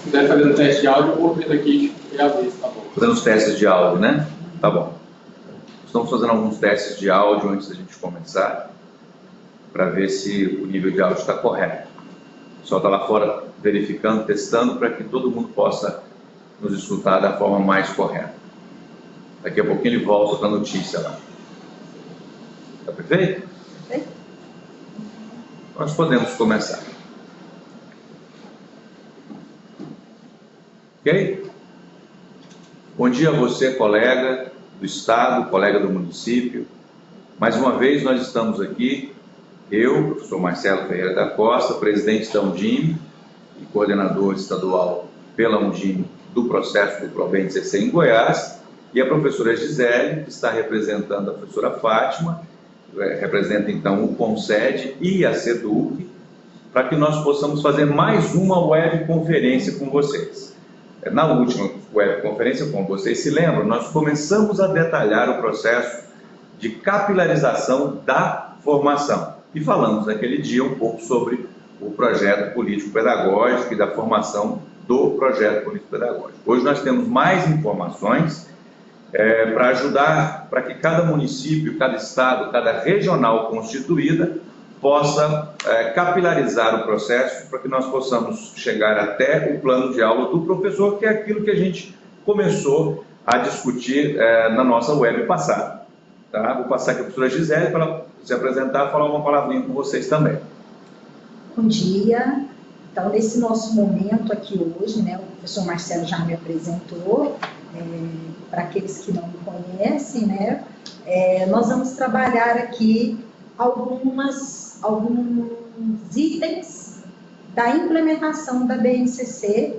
quiser fazer um teste de áudio, eu vou vir aqui e aviso, tá bom? Fazendo os testes de áudio, né? Tá bom. Estamos fazendo alguns testes de áudio antes da gente começar, para ver se o nível de áudio está correto. O pessoal está lá fora verificando, testando, para que todo mundo possa nos escutar da forma mais correta. Daqui a pouquinho ele volta com a notícia lá. Tá perfeito? Nós podemos começar. Ok? Bom dia a você, colega do Estado, colega do município. Mais uma vez nós estamos aqui, eu, professor Marcelo Ferreira da Costa, presidente da Undime e coordenador estadual pela Undime do processo do ProBNCC em Goiás, e a professora Gisele, que está representando a professora Fátima, representa então o CONSED e a SEDUC, para que nós possamos fazer mais uma webconferência com vocês. Na última webconferência, como vocês se lembram, nós começamos a detalhar o processo de capilarização da formação e falamos naquele dia um pouco sobre o projeto político-pedagógico e da formação do projeto político-pedagógico. Hoje nós temos mais informações para ajudar, para que cada município, cada estado, cada regional constituída possa capilarizar o processo para que nós possamos chegar até o plano de aula do professor, que é aquilo que a gente começou a discutir na nossa web passada. Tá? Vou passar aqui a professora Gisele para se apresentar e falar uma palavrinha com vocês também. Bom dia. Então, nesse nosso momento aqui hoje, né, o professor Marcelo já me apresentou, para aqueles que não me conhecem, né, nós vamos trabalhar aqui alguns itens da implementação da BNCC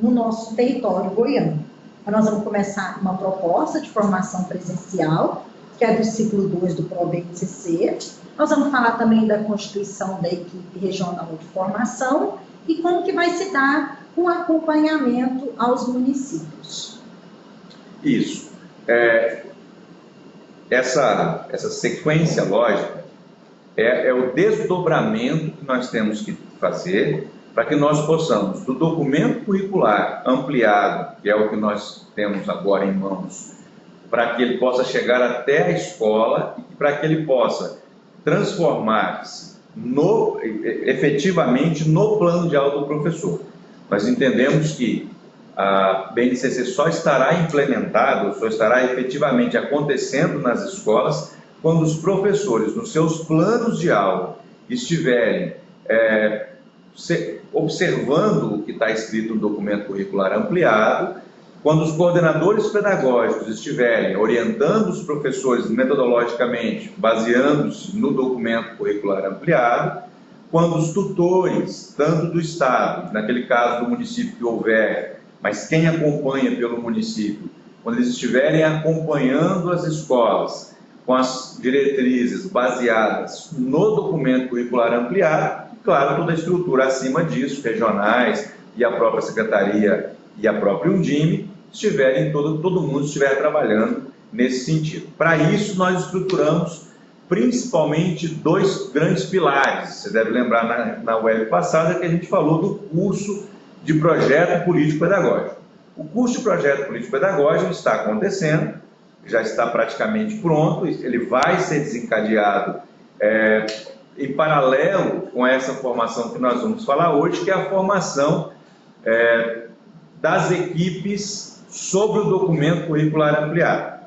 no nosso território goiano. Então, nós vamos começar uma proposta de formação presencial, que é do ciclo 2 do ProBNCC. Nós vamos falar também da constituição da equipe regional de formação e como que vai se dar o acompanhamento aos municípios. Isso. Essa sequência lógica é o desdobramento que nós temos que fazer para que nós possamos, do documento curricular ampliado, que é o que nós temos agora em mãos, para que ele possa chegar até a escola e para que ele possa transformar-se efetivamente no plano de aula do professor. Nós entendemos que a BNCC só estará implementada, só estará efetivamente acontecendo nas escolas quando os professores, nos seus planos de aula, estiverem observando o que está escrito no documento curricular ampliado, quando os coordenadores pedagógicos estiverem orientando os professores metodologicamente, baseando-se no documento curricular ampliado, quando os tutores, tanto do Estado, naquele caso do município que houver, mas quem acompanha pelo município, quando eles estiverem acompanhando as escolas com as diretrizes baseadas no documento curricular ampliado, e claro, toda a estrutura acima disso, regionais e a própria secretaria e a própria Undime, todo mundo estiver trabalhando nesse sentido. Para isso, nós estruturamos principalmente dois grandes pilares. Você deve lembrar na web passada que a gente falou do curso de projeto político-pedagógico. O curso de projeto político-pedagógico está acontecendo, já está praticamente pronto, ele vai ser desencadeado em paralelo com essa formação que nós vamos falar hoje, que é a formação das equipes sobre o documento curricular ampliado.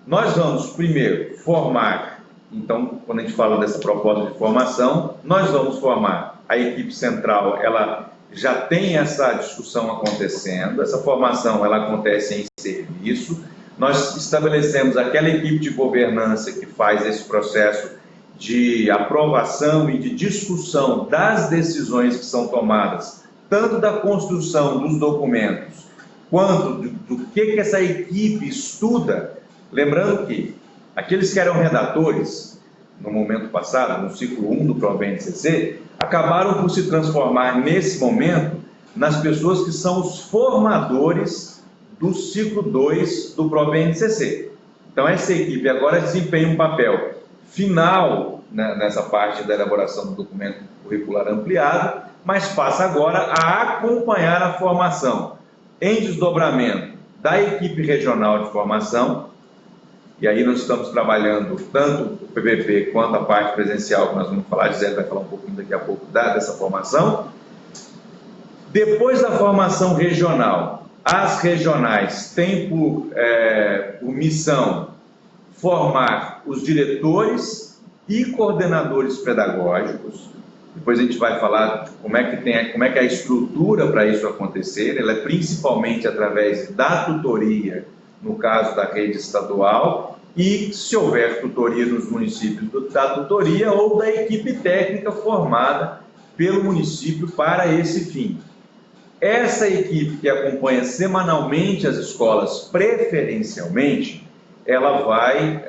Nós vamos primeiro formar, então, quando a gente fala dessa proposta de formação, nós vamos formar a equipe central, ela já tem essa discussão acontecendo, essa formação ela acontece em serviço, nós estabelecemos aquela equipe de governança que faz esse processo de aprovação e de discussão das decisões que são tomadas, tanto da construção dos documentos, quanto do que essa equipe estuda. Lembrando que aqueles que eram redatores, no momento passado, no ciclo 1 do ProBNCC, acabaram por se transformar nesse momento nas pessoas que são os formadores do ciclo 2 do ProBNCC. Então essa equipe agora desempenha um papel final nessa parte da elaboração do documento curricular ampliado, mas passa agora a acompanhar a formação em desdobramento da equipe regional de formação. E aí nós estamos trabalhando tanto o PPP quanto a parte presencial, que nós vamos falar, a Gisele vai falar um pouquinho daqui a pouco dessa formação. Depois da formação regional, as regionais têm por missão formar os diretores e coordenadores pedagógicos. Depois a gente vai falar de como é que é a estrutura para isso acontecer. Ela é principalmente através da tutoria, no caso da rede estadual, e se houver tutoria nos municípios, da tutoria ou da equipe técnica formada pelo município para esse fim. Essa equipe que acompanha semanalmente as escolas, preferencialmente, ela vai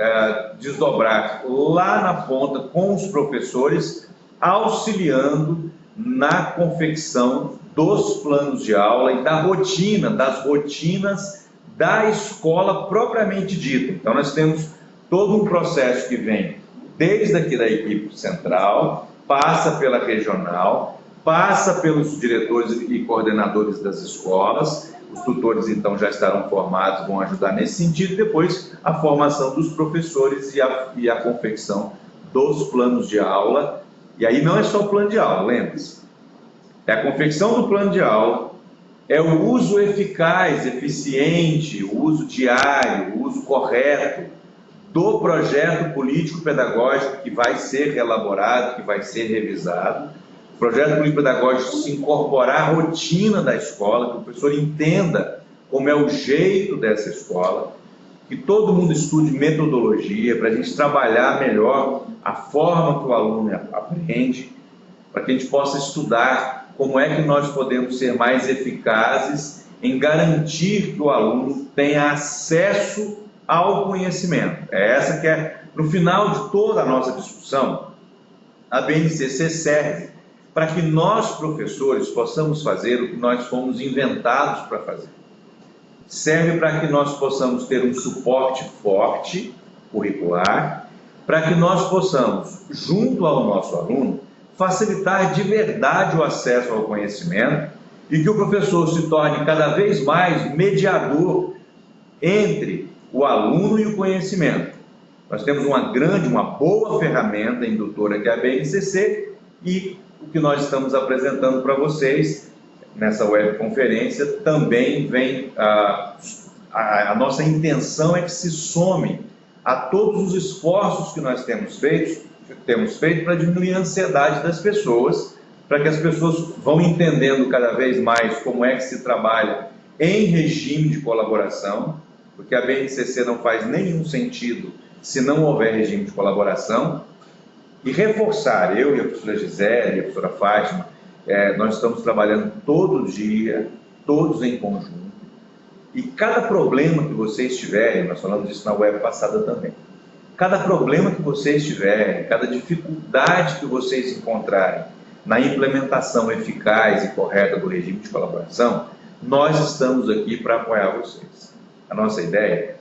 desdobrar lá na ponta com os professores, auxiliando na confecção dos planos de aula e da rotina, das rotinas da escola propriamente dita. Então, nós temos todo um processo que vem desde aqui da equipe central, passa pela regional, passa pelos diretores e coordenadores das escolas. Os tutores, então, já estarão formados, vão ajudar nesse sentido. Depois, a formação dos professores e a confecção dos planos de aula. E aí não é só o plano de aula, lembre-se. É a confecção do plano de aula, é o uso eficaz, eficiente, o uso diário, o uso correto do projeto político-pedagógico que vai ser elaborado, que vai ser revisado. O projeto político-pedagógico se incorporar à rotina da escola, que o professor entenda como é o jeito dessa escola, que todo mundo estude metodologia, para a gente trabalhar melhor a forma que o aluno aprende, para que a gente possa estudar como é que nós podemos ser mais eficazes em garantir que o aluno tenha acesso ao conhecimento. É essa que é, no final de toda a nossa discussão, a BNCC serve para que nós, professores, possamos fazer o que nós fomos inventados para fazer. Serve para que nós possamos ter um suporte forte, curricular, para que nós possamos, junto ao nosso aluno, facilitar de verdade o acesso ao conhecimento e que o professor se torne cada vez mais mediador entre o aluno e o conhecimento. Nós temos uma boa ferramenta indutora que é a BNCC, e o que nós estamos apresentando para vocês nessa webconferência também vem, a nossa intenção é que se some a todos os esforços que nós temos feito para diminuir a ansiedade das pessoas, para que as pessoas vão entendendo cada vez mais como é que se trabalha em regime de colaboração, porque a BNCC não faz nenhum sentido se não houver regime de colaboração. E reforçar, eu e a professora Gisele e a professora Fátima, nós estamos trabalhando todo dia, todos em conjunto, e cada problema que vocês tiverem, nós falamos disso na web passada também, cada problema que vocês tiverem, cada dificuldade que vocês encontrarem na implementação eficaz e correta do regime de colaboração, nós estamos aqui para apoiar vocês. A nossa ideia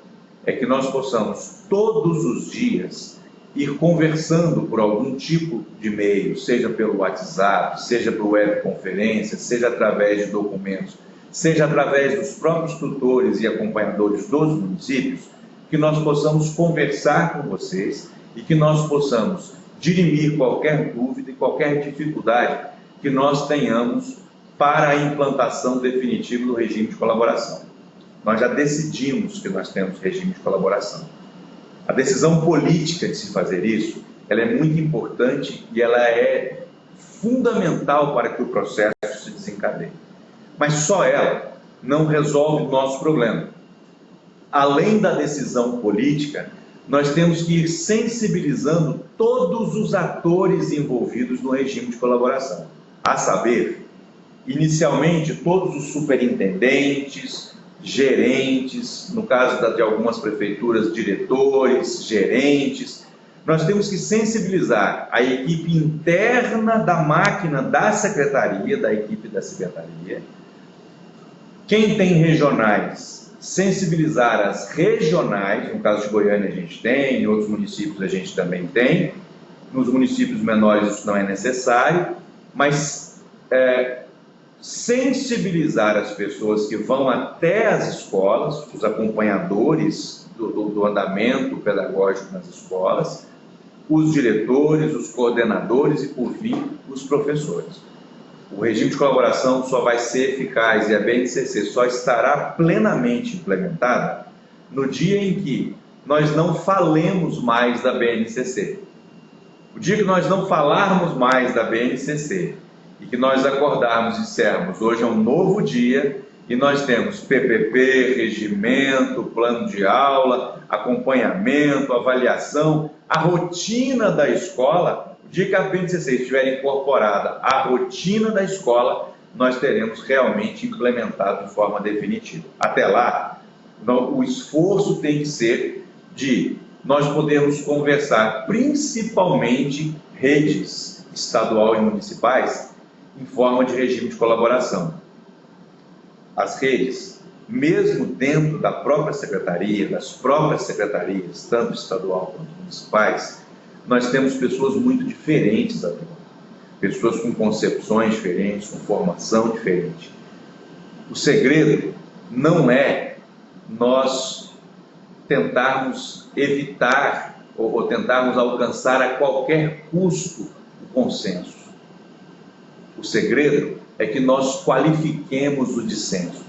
é que nós possamos todos os dias ir conversando por algum tipo de meio, seja pelo WhatsApp, seja por webconferência, seja através de documentos, seja através dos próprios tutores e acompanhadores dos municípios, que nós possamos conversar com vocês e que nós possamos dirimir qualquer dúvida e qualquer dificuldade que nós tenhamos para a implantação definitiva do regime de colaboração. Nós já decidimos que nós temos regime de colaboração. A decisão política de se fazer isso, ela é muito importante e ela é fundamental para que o processo se desencadeie. Mas só ela não resolve o nosso problema. Além da decisão política, nós temos que ir sensibilizando todos os atores envolvidos no regime de colaboração. A saber, inicialmente, todos os superintendentes, gerentes, no caso de algumas prefeituras, diretores, gerentes. Nós temos que sensibilizar a equipe interna da máquina da secretaria, da equipe da secretaria. Quem tem regionais, sensibilizar as regionais, no caso de Goiânia a gente tem, em outros municípios a gente também tem. Nos municípios menores isso não é necessário, mas sensibilizar as pessoas que vão até as escolas, os acompanhadores do andamento pedagógico nas escolas, os diretores, os coordenadores e, por fim, os professores. O regime de colaboração só vai ser eficaz e a BNCC só estará plenamente implementada no dia em que nós não falemos mais da BNCC. O dia que nós não falarmos mais da BNCC e que nós acordarmos e dissermos, hoje é um novo dia e nós temos PPP, regimento, plano de aula, acompanhamento, avaliação, a rotina da escola. O dia que a BNCC estiver incorporada à rotina da escola, nós teremos realmente implementado de forma definitiva. Até lá, o esforço tem que ser de nós podermos conversar, principalmente redes estadual e municipais, em forma de regime de colaboração. As redes, mesmo dentro da própria secretaria, das próprias secretarias, tanto estadual quanto municipais, nós temos pessoas muito diferentes atuando, pessoas com concepções diferentes, com formação diferente. O segredo não é nós tentarmos evitar ou tentarmos alcançar a qualquer custo o consenso. O segredo é que nós qualifiquemos o dissenso,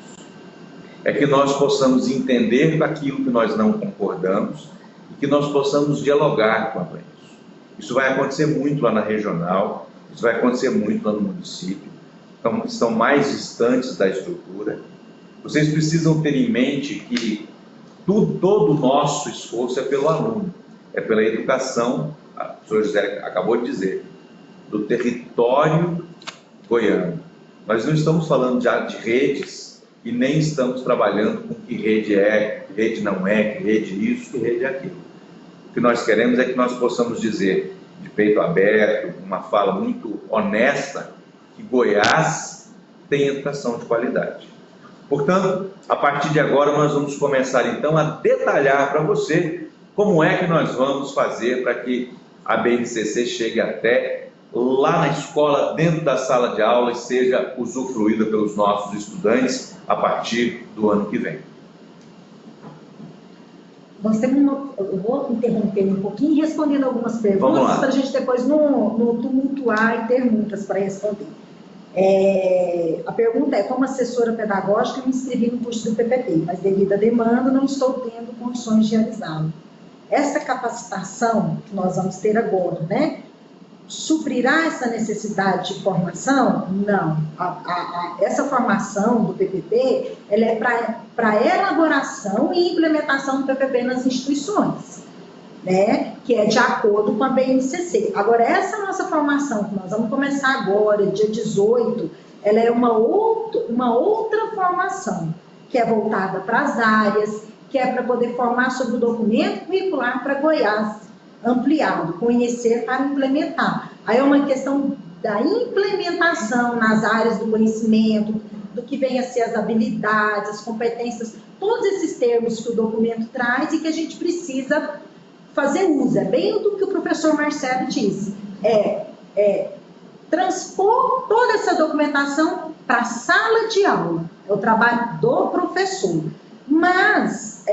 é que nós possamos entender aquilo que nós não concordamos e que nós possamos dialogar quanto a isso. Isso vai acontecer muito lá na regional, isso vai acontecer muito lá no município, então estão mais distantes da estrutura. Vocês precisam ter em mente que todo o nosso esforço é pelo aluno, é pela educação, o senhor José acabou de dizer, do território goiano. Nós não estamos falando já de redes e nem estamos trabalhando com que rede é, que rede não é, que rede isso, que rede é aquilo. O que nós queremos é que nós possamos dizer, de peito aberto, uma fala muito honesta, que Goiás tem educação de qualidade. Portanto, a partir de agora nós vamos começar então a detalhar para você como é que nós vamos fazer para que a BNCC chegue até lá na escola, dentro da sala de aula e seja usufruída pelos nossos estudantes a partir do ano que vem. Nós temos eu vou interromper um pouquinho respondendo algumas perguntas para a gente depois não tumultuar e ter muitas para responder. A pergunta é: como assessora pedagógica, eu me inscrevi no curso do PPP, mas devido à demanda não estou tendo condições de realizá-lo. Essa capacitação que nós vamos ter agora, né, suprirá essa necessidade de formação? Não. Essa formação do PPP, ela é para elaboração e implementação do PPP nas instituições, né, que é de acordo com a BNCC. Agora, essa nossa formação, que nós vamos começar agora, dia 18, ela é uma outra formação, que é voltada para as áreas, que é para poder formar sobre o documento curricular para Goiás, ampliado, conhecer para implementar. Aí é uma questão da implementação nas áreas do conhecimento, do que vem a ser as habilidades, as competências, todos esses termos que o documento traz e que a gente precisa fazer uso. É bem do que o professor Marcelo disse, transpor toda essa documentação para a sala de aula, é o trabalho do professor. Mas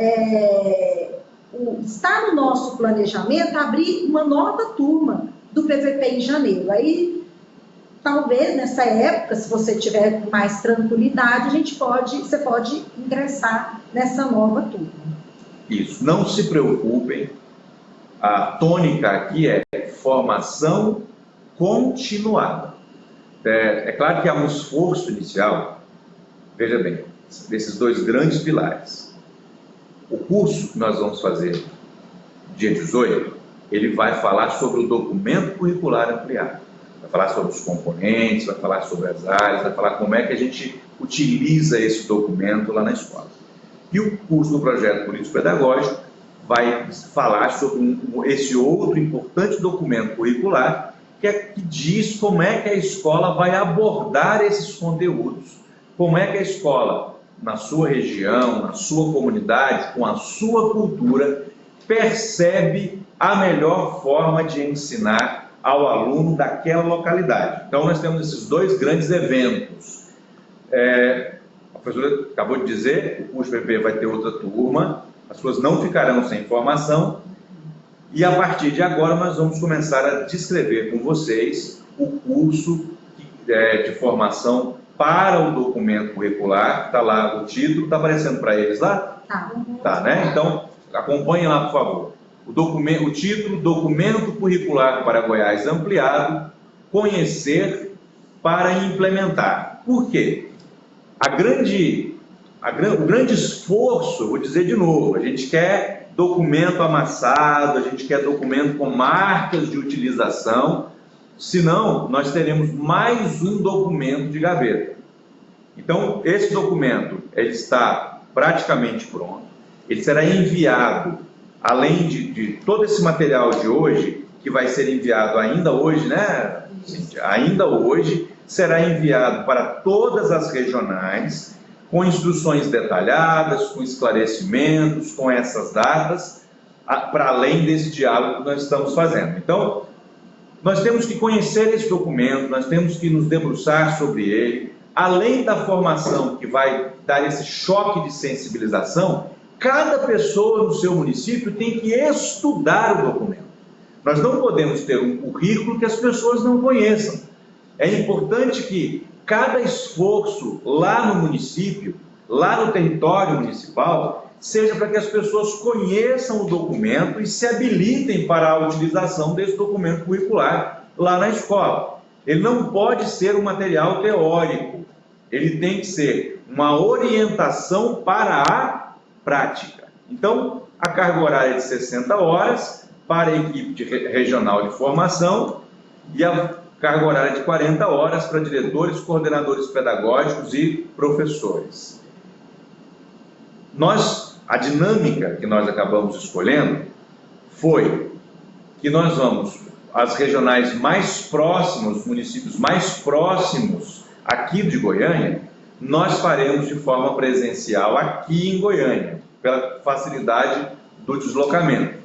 está no nosso planejamento abrir uma nova turma do PPP em janeiro. Aí, talvez nessa época, se você tiver mais tranquilidade, você pode ingressar nessa nova turma. Isso, não se preocupem, a tônica aqui é formação continuada. É claro que há um esforço inicial, veja bem, desses dois grandes pilares. O curso que nós vamos fazer dia 18, ele vai falar sobre o documento curricular ampliado. Vai falar sobre os componentes, vai falar sobre as áreas, vai falar como é que a gente utiliza esse documento lá na escola. E o curso do projeto político-pedagógico vai falar sobre esse outro importante documento curricular, que diz como é que a escola vai abordar esses conteúdos, como é que a escola, na sua região, na sua comunidade, com a sua cultura, percebe a melhor forma de ensinar ao aluno daquela localidade. Então, nós temos esses dois grandes eventos. A professora acabou de dizer, o curso PP vai ter outra turma, as pessoas não ficarão sem informação, e a partir de agora nós vamos começar a descrever com vocês o curso de formação para o documento curricular. Está lá o título, está aparecendo para eles lá? Tá, né? Então, acompanhem lá, por favor. O título, Documento Curricular para Goiás Ampliado, Conhecer para Implementar. Por quê? O grande esforço, vou dizer de novo, a gente quer documento amassado, a gente quer documento com marcas de utilização, senão nós teremos mais um documento de gaveta. Então, esse documento ele está praticamente pronto, ele será enviado, além de todo esse material de hoje, que vai ser enviado ainda hoje, né, Cíntia? Ainda hoje, será enviado para todas as regionais, com instruções detalhadas, com esclarecimentos, com essas datas, para além desse diálogo que nós estamos fazendo. Então, nós temos que conhecer esse documento, nós temos que nos debruçar sobre ele, além da formação que vai dar esse choque de sensibilização, cada pessoa no seu município tem que estudar o documento. Nós não podemos ter um currículo que as pessoas não conheçam. É importante que cada esforço lá no município, lá no território municipal, seja para que as pessoas conheçam o documento e se habilitem para a utilização desse documento curricular lá na escola. Ele não pode ser um material teórico, ele tem que ser uma orientação para a prática. Então, a carga horária é de 60 horas para a equipe regional de formação e a carga horária de 40 horas para diretores, coordenadores pedagógicos e professores. A dinâmica que nós acabamos escolhendo foi que nós vamos, as regionais mais próximas, os municípios mais próximos aqui de Goiânia, nós faremos de forma presencial aqui em Goiânia, pela facilidade do deslocamento.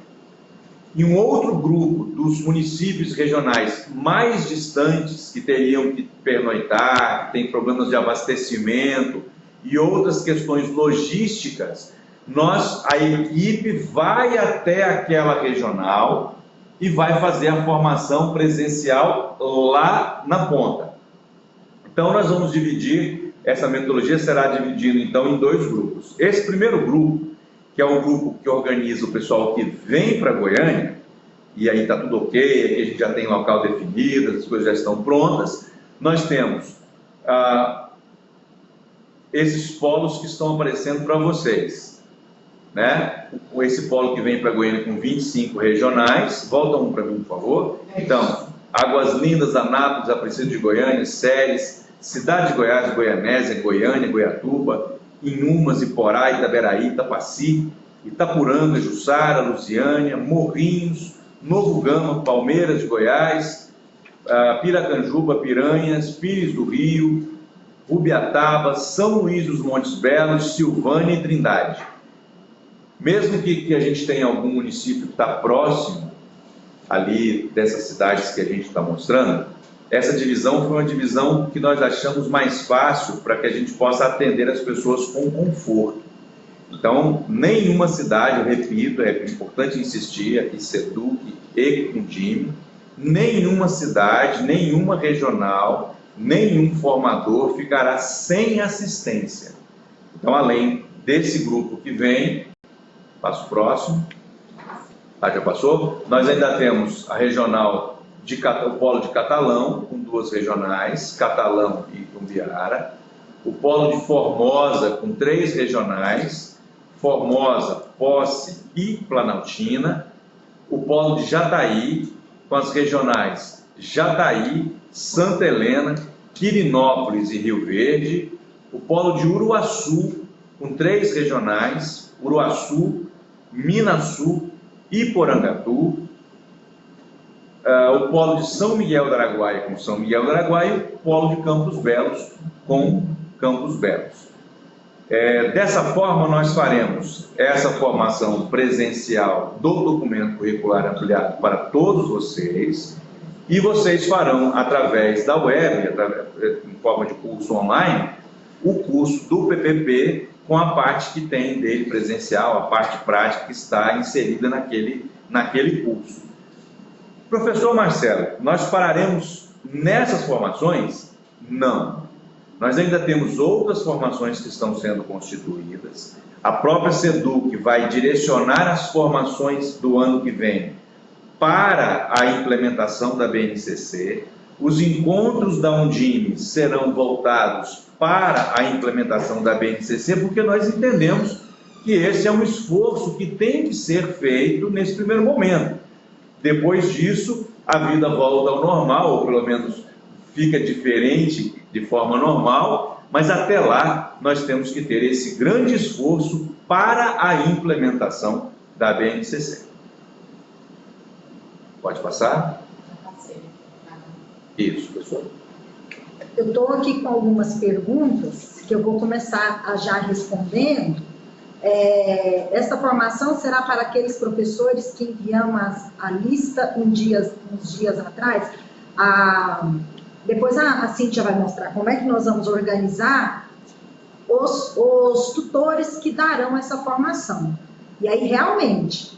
E um outro grupo dos municípios regionais mais distantes, que teriam que pernoitar, que tem problemas de abastecimento e outras questões logísticas, a equipe vai até aquela regional e vai fazer a formação presencial lá na ponta. Então, nós vamos dividir, essa metodologia será dividida, então, em dois grupos. Esse primeiro grupo, que é um grupo que organiza o pessoal que vem para Goiânia, e aí está tudo ok, aqui a gente já tem local definido, as coisas já estão prontas. Nós temos esses polos que estão aparecendo para vocês, né? Esse polo que vem para Goiânia com 25 regionais, volta um para mim, por favor. Então, Águas Lindas, Anápolis, Aparecida de Goiânia, Ceres, Cidade de Goiás, Goianésia, Goiânia, Goiatuba, Inhumas, Iporá, Itaberaí, Itapaci, Itapuranga, Jussara, Lusiânia, Morrinhos, Novo Gama, Palmeiras de Goiás, Piracanjuba, Piranhas, Pires do Rio, Rubiataba, São Luís dos Montes Belos, Silvânia e Trindade. Mesmo que a gente tenha algum município que está próximo ali dessas cidades que a gente está mostrando, essa divisão foi uma divisão que nós achamos mais fácil para que a gente possa atender as pessoas com conforto. Então, nenhuma cidade, eu repito, é importante insistir aqui, SEDUC e Cundime, nenhuma cidade, nenhuma regional, nenhum formador ficará sem assistência. Então, além desse grupo que vem, passo próximo, já passou, nós ainda temos a regional, o polo de Catalão, com 2 regionais, Catalão e Tumbiara, o polo de Formosa, com 3 regionais, Formosa, Posse e Planaltina, o polo de Jataí, com as regionais Jataí, Santa Helena, Quirinópolis e Rio Verde, o polo de Uruaçu, com 3 regionais, Uruaçu, Minasul e Porangatu, o polo de São Miguel do Araguaia com São Miguel do Araguaia e o polo de Campos Belos com Campos Belos. Dessa forma, nós faremos essa formação presencial do documento curricular ampliado para todos vocês E vocês farão, através da web, em forma de curso online, o curso do PPP com a parte que tem dele presencial, a parte prática que está inserida naquele curso. Professor Marcelo, nós pararemos nessas formações? Não. Nós ainda temos outras formações que estão sendo constituídas. A própria SEDUC vai direcionar as formações do ano que vem para a implementação da BNCC. Os encontros da Undime serão voltados para a implementação da BNCC, porque nós entendemos que esse é um esforço que tem que ser feito nesse primeiro momento. Depois disso, a vida volta ao normal, ou pelo menos fica diferente de forma normal, mas até lá nós temos que ter esse grande esforço para a implementação da BNCC. Pode passar? Isso, pessoal. Eu estou aqui com algumas perguntas que eu vou começar a já respondendo. Esta formação será para aqueles professores que enviamos a lista uns dias atrás. Depois a Cíntia vai mostrar como é que nós vamos organizar os tutores que darão essa formação. E aí, realmente,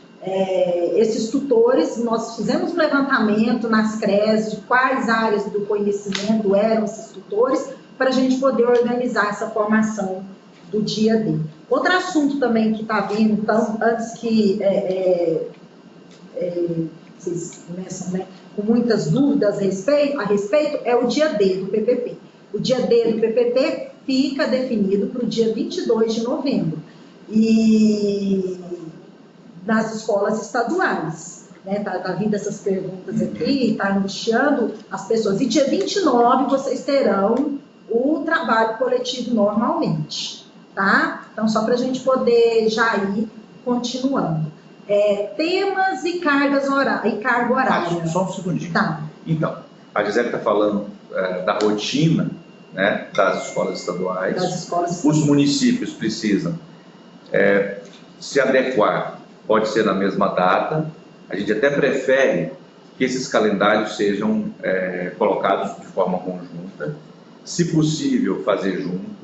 esses tutores, nós fizemos um levantamento nas CREs de quais áreas do conhecimento eram esses tutores, para a gente poder organizar essa formação do dia D. Outro assunto também que está vindo, então, antes que vocês começam, né, com muitas dúvidas a respeito, é o dia D do PPP. O dia D do PPP fica definido para o dia 22 de novembro. E nas escolas estaduais, né? Tá vindo essas perguntas aqui, está angustiando as pessoas. E dia 29 vocês terão o trabalho coletivo normalmente, tá? Então, só para a gente poder já ir continuando. Temas e carga horária. Só um segundinho. Tá. Então, a Gisele está falando da rotina, né, das escolas estaduais. Os municípios precisam se adequar, pode ser na mesma data. A gente até prefere que esses calendários sejam colocados de forma conjunta, se possível fazer junto.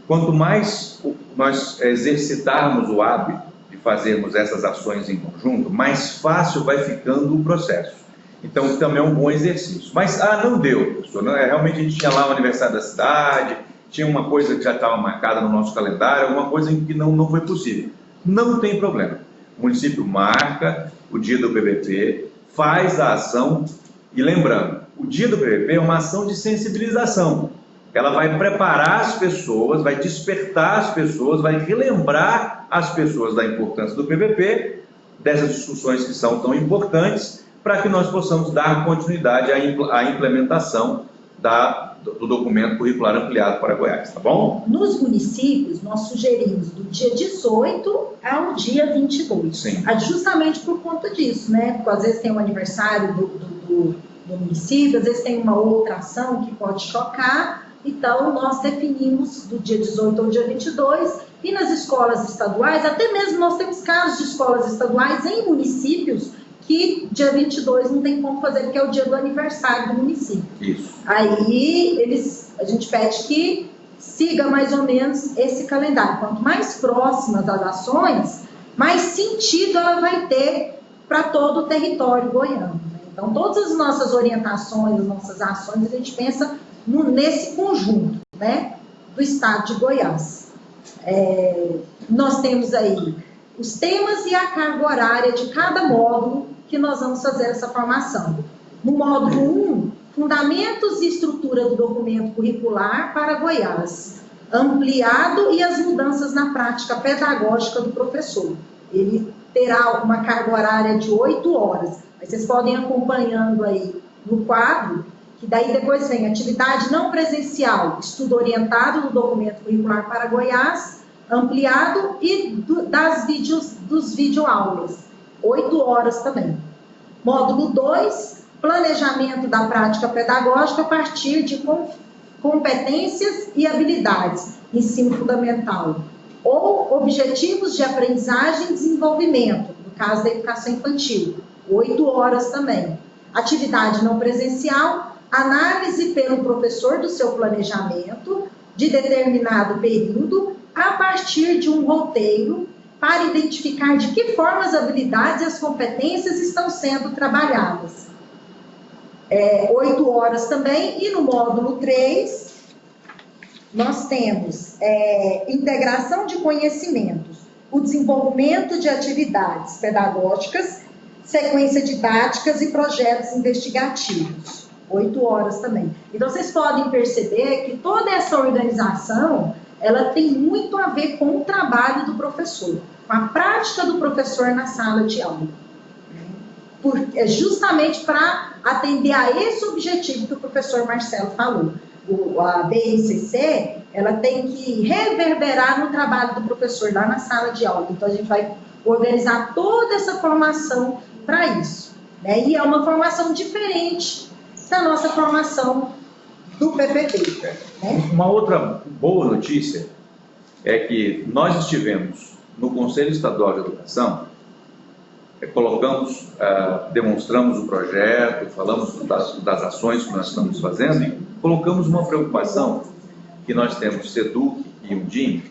Quanto mais nós exercitarmos o hábito de fazermos essas ações em conjunto, mais fácil vai ficando o processo. Então, também é um bom exercício. Mas, não deu, professor. Realmente a gente tinha lá o aniversário da cidade, tinha uma coisa que já estava marcada no nosso calendário, alguma coisa em que não foi possível. Não tem problema. O município marca o dia do PPP, faz a ação, e lembrando, o dia do PPP é uma ação de sensibilização. Ela vai preparar as pessoas, vai despertar as pessoas, vai relembrar as pessoas da importância do PPP, dessas discussões que são tão importantes, para que nós possamos dar continuidade à implementação do documento curricular ampliado para Goiás, tá bom? Nos municípios, nós sugerimos do dia 18 ao dia 22. Sim. Justamente por conta disso, né? Porque às vezes tem um aniversário do município, às vezes tem uma outra ação que pode chocar. Então, nós definimos do dia 18 ao dia 22, e nas escolas estaduais, até mesmo nós temos casos de escolas estaduais em municípios que dia 22 não tem como fazer, porque é o dia do aniversário do município. Isso. Aí, a gente pede que siga mais ou menos esse calendário. Quanto mais próximas as ações, mais sentido ela vai ter para todo o território goiano, né? Então, todas as nossas orientações, as nossas ações, a gente pensa nesse conjunto, né, do estado de Goiás. Nós temos aí os temas e a carga horária de cada módulo que nós vamos fazer essa formação. No módulo 1, fundamentos e estrutura do documento curricular para Goiás, ampliado e as mudanças na prática pedagógica do professor. Ele terá uma carga horária de 8 horas. Aí vocês podem ir acompanhando aí no quadro, que daí depois vem atividade não presencial, estudo orientado do documento curricular para Goiás, ampliado, e dos videoaulas, 8 horas também. Módulo 2, planejamento da prática pedagógica a partir de competências e habilidades, ensino fundamental, ou objetivos de aprendizagem e desenvolvimento, no caso da educação infantil, 8 horas também. Atividade não presencial, análise pelo professor do seu planejamento de determinado período a partir de um roteiro para identificar de que forma as habilidades e as competências estão sendo trabalhadas. 8 horas também, e no módulo 3, nós temos integração de conhecimentos, o desenvolvimento de atividades pedagógicas, sequência didáticas e projetos investigativos. 8 horas também. Então, vocês podem perceber que toda essa organização, ela tem muito a ver com o trabalho do professor, com a prática do professor na sala de aula. Justamente para atender a esse objetivo que o professor Marcelo falou. A BNCC, ela tem que reverberar no trabalho do professor lá na sala de aula. Então, a gente vai organizar toda essa formação para isso, né? E é uma formação diferente da nossa formação do PPP. Né? Uma outra boa notícia é que nós estivemos no Conselho Estadual de Educação, demonstramos o projeto, falamos das ações que nós estamos fazendo e colocamos uma preocupação que nós temos, SEDUC e UNDIM,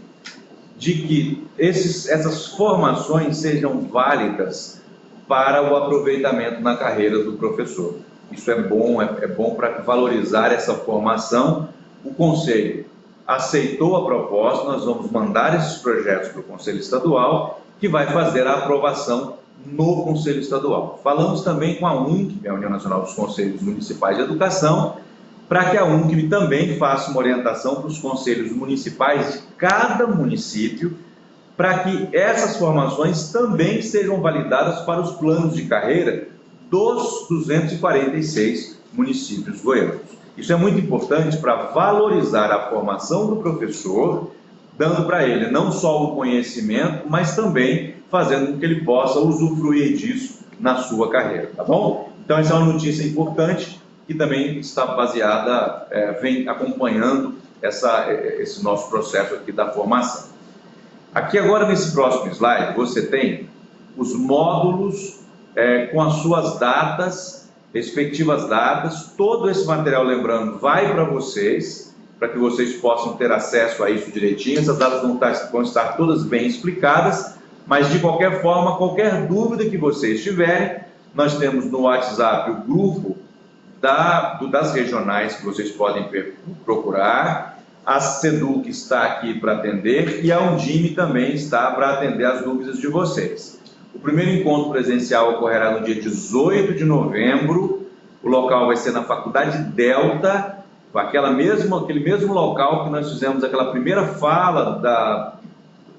de que essas formações sejam válidas para o aproveitamento na carreira do professor. Isso é bom para valorizar essa formação. O Conselho aceitou a proposta, nós vamos mandar esses projetos para o Conselho Estadual, que vai fazer a aprovação no Conselho Estadual. Falamos também com a UNCB, a União Nacional dos Conselhos Municipais de Educação, para que a UNCB também faça uma orientação para os conselhos municipais de cada município, para que essas formações também sejam validadas para os planos de carreira dos 246 municípios goianos. Isso é muito importante para valorizar a formação do professor, dando para ele não só o conhecimento, mas também fazendo com que ele possa usufruir disso na sua carreira, tá bom? Então, essa é uma notícia importante que também está baseada, vem acompanhando esse nosso processo aqui da formação. Aqui agora, nesse próximo slide, você tem os módulos com as suas datas, respectivas datas. Todo esse material, lembrando, vai para vocês, para que vocês possam ter acesso a isso direitinho. Essas datas vão estar todas bem explicadas, mas de qualquer forma, qualquer dúvida que vocês tiverem, nós temos no WhatsApp o grupo das regionais que vocês podem procurar. A SEDUC está aqui para atender e a Undime também está para atender as dúvidas de vocês. O primeiro encontro presencial ocorrerá no dia 18 de novembro. O local vai ser na Faculdade Delta, aquele mesmo local que nós fizemos aquela primeira fala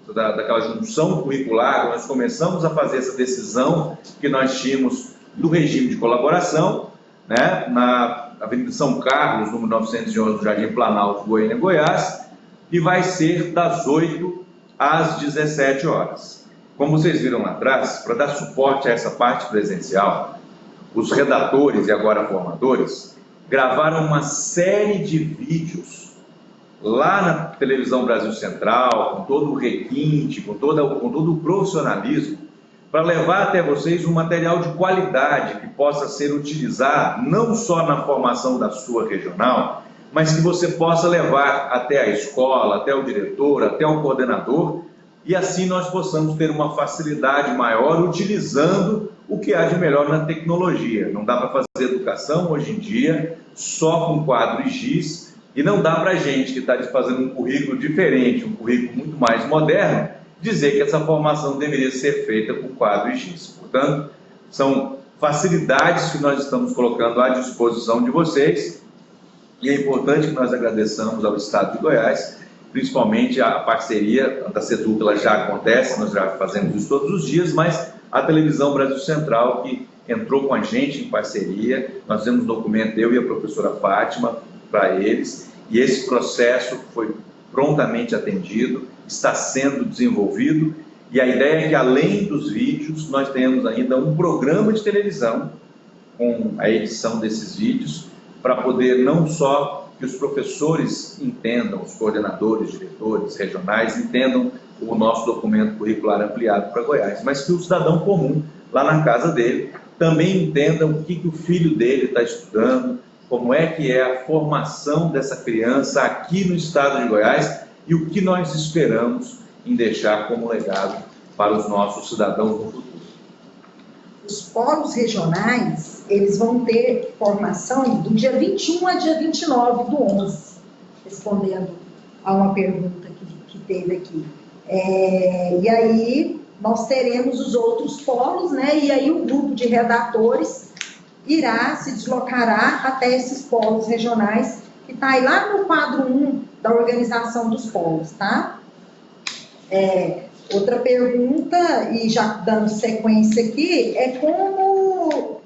daquela junção curricular, nós começamos a fazer essa decisão que nós tínhamos do regime de colaboração, né, na Avenida São Carlos, número 911, do Jardim Planalto, Goiânia, Goiás, e vai ser das 8 às 17 horas. Como vocês viram lá atrás, para dar suporte a essa parte presencial, os redatores e agora formadores gravaram uma série de vídeos lá na Televisão Brasil Central, com todo o requinte, com todo o profissionalismo, para levar até vocês um material de qualidade que possa ser utilizado não só na formação da sua regional, mas que você possa levar até a escola, até o diretor, até o coordenador, e assim nós possamos ter uma facilidade maior utilizando o que há de melhor na tecnologia. Não dá para fazer educação hoje em dia só com quadro e giz, e não dá para a gente que está fazendo um currículo diferente, um currículo muito mais moderno, dizer que essa formação deveria ser feita com quadro e giz. Portanto, são facilidades que nós estamos colocando à disposição de vocês, e é importante que nós agradeçamos ao Estado de Goiás, principalmente a parceria da SEDUC, ela já acontece, nós já fazemos isso todos os dias, mas a Televisão Brasil Central, que entrou com a gente em parceria, nós fizemos um documento, eu e a professora Fátima, para eles, e esse processo foi prontamente atendido, está sendo desenvolvido, e a ideia é que, além dos vídeos, nós tenhamos ainda um programa de televisão com a edição desses vídeos, para poder não só que os professores entendam, os coordenadores, diretores regionais, entendam o nosso documento curricular ampliado para Goiás, mas que o cidadão comum, lá na casa dele, também entendam o que o filho dele está estudando, como é que é a formação dessa criança aqui no estado de Goiás e o que nós esperamos em deixar como legado para os nossos cidadãos no futuro. Os polos regionais, eles vão ter formação do dia 21 a dia 29 do 11, respondendo a uma pergunta que teve aqui. E aí nós teremos os outros polos, né? E aí o grupo de redatores se deslocará até esses polos regionais, que está aí lá no quadro 1 da organização dos polos, tá? Outra pergunta, e já dando sequência aqui, é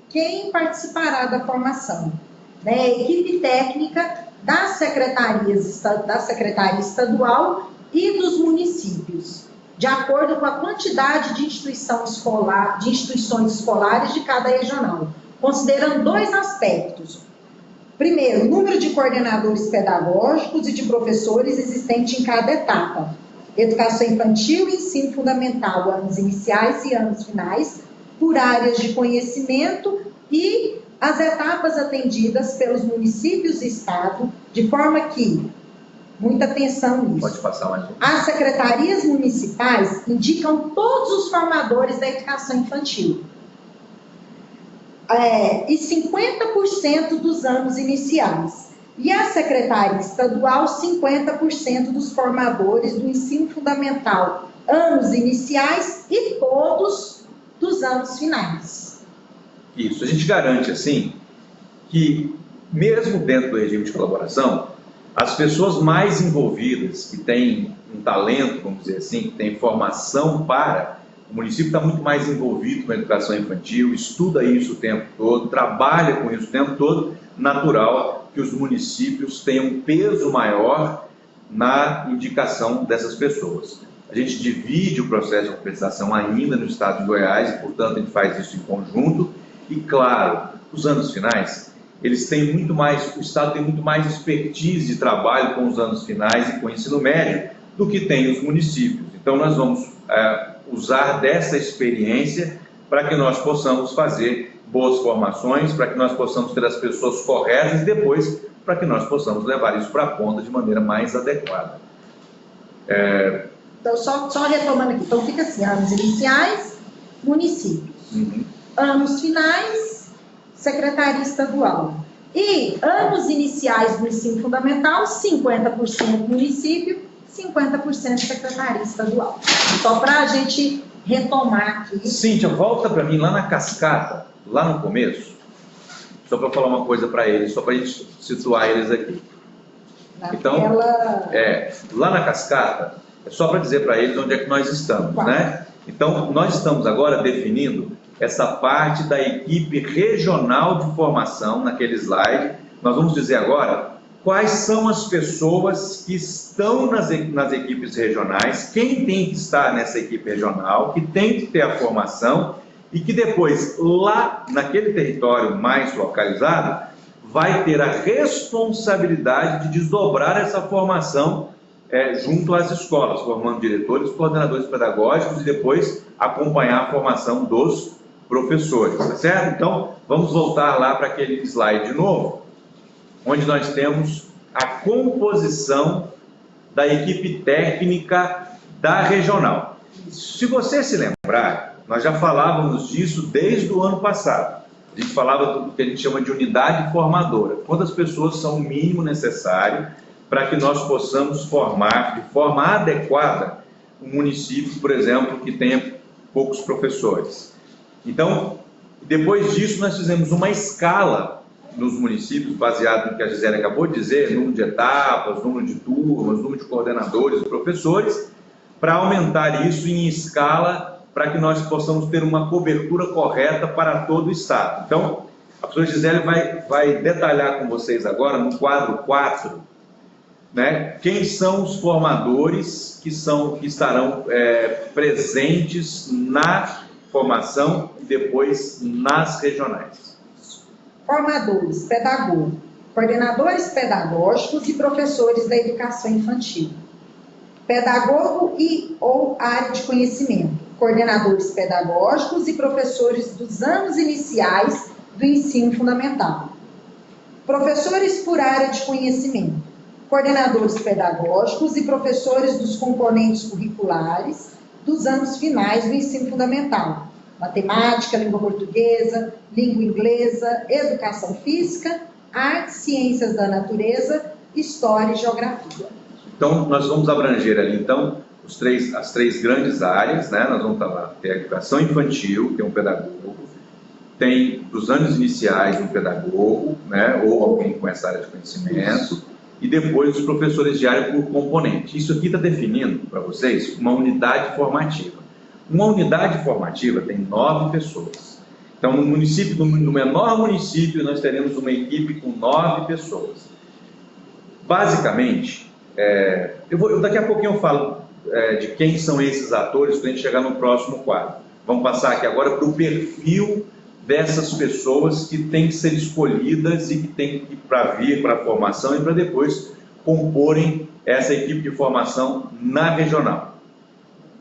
quem participará da formação, né? Equipe técnica da Secretaria Estadual e dos municípios, de acordo com a quantidade de instituições escolares de cada regional, considerando dois aspectos. Primeiro, o número de coordenadores pedagógicos e de professores existente em cada etapa. Educação infantil e ensino fundamental, anos iniciais e anos finais, por áreas de conhecimento e as etapas atendidas pelos municípios e estado, de forma que, muita atenção nisso. Pode passar mais um. As secretarias municipais indicam todos os formadores da educação infantil. E 50% dos anos iniciais. E a Secretaria Estadual, 50% dos formadores do ensino fundamental, anos iniciais e todos dos anos finais. Isso, a gente garante, assim, que mesmo dentro do regime de colaboração, as pessoas mais envolvidas, que têm um talento, vamos dizer assim, que têm formação para... O município está muito mais envolvido com a educação infantil, estuda isso o tempo todo, trabalha com isso o tempo todo, natural que os municípios tenham um peso maior na indicação dessas pessoas. A gente divide o processo de alfabetização ainda no estado de Goiás e, portanto, a gente faz isso em conjunto. E, claro, os anos finais, eles têm muito mais, o estado tem muito mais expertise de trabalho com os anos finais e com o ensino médio do que tem os municípios. Então, nós vamos usar dessa experiência para que nós possamos fazer boas formações, para que nós possamos ter as pessoas corretas e depois para que nós possamos levar isso para a ponta de maneira mais adequada. Então, só retomando aqui, então fica assim, anos iniciais, municípios. Anos finais, Secretaria Estadual. E anos iniciais do ensino fundamental, 50% município, 50% Secretaria Estadual. Só para a gente retomar aqui. Cíntia, volta para mim lá na cascata, lá no começo, só para falar uma coisa para eles, só para a gente situar eles aqui. Lá na cascata, é só para dizer para eles onde é que nós estamos, né? Então, nós estamos agora definindo essa parte da equipe regional de formação, naquele slide. Nós vamos dizer agora quais são as pessoas que estão nas equipes regionais, quem tem que estar nessa equipe regional, que tem que ter a formação e que depois, lá naquele território mais localizado, vai ter a responsabilidade de desdobrar essa formação junto às escolas, formando diretores, coordenadores pedagógicos e depois acompanhar a formação dos professores, tá certo? Então, vamos voltar lá para aquele slide de novo, onde nós temos a composição da equipe técnica da regional. Se você se lembrar, nós já falávamos disso desde o ano passado. A gente falava do que a gente chama de unidade formadora. Quantas pessoas são o mínimo necessário para que nós possamos formar de forma adequada um município, por exemplo, que tenha poucos professores. Então, depois disso, nós fizemos uma escala nos municípios, baseado no que a Gisele acabou de dizer, número de etapas, número de turmas, número de coordenadores e professores, para aumentar isso em escala, para que nós possamos ter uma cobertura correta para todo o estado. Então, a professora Gisele vai detalhar com vocês agora, no quadro 4, né, quem são os formadores que estarão presentes na formação e depois nas regionais. Formadores, pedagogos, coordenadores pedagógicos e professores da educação infantil. Pedagogo e ou área de conhecimento. coordenadores pedagógicos e professores dos anos iniciais do ensino fundamental. Professores por área de conhecimento, coordenadores pedagógicos e professores dos componentes curriculares dos anos finais do ensino fundamental. Matemática, língua portuguesa, língua inglesa, educação física, artes, ciências da natureza, história e geografia. Então, nós vamos abranger ali, então, as três grandes áreas, né? Nós vamos ter a educação infantil, que é um pedagogo, tem dos anos iniciais um pedagogo, né? Ou alguém com essa área de conhecimento, e depois os professores de área por componente. Isso aqui está definindo para vocês uma unidade formativa. Uma unidade formativa tem 9 pessoas. Então, no menor município, nós teremos uma equipe com 9 pessoas. Basicamente, daqui a pouquinho eu falo de quem são esses atores para a gente chegar no próximo quadro. Vamos passar aqui agora para o perfil dessas pessoas que têm que ser escolhidas e que têm que ir para vir para a formação e para depois comporem essa equipe de formação na regional.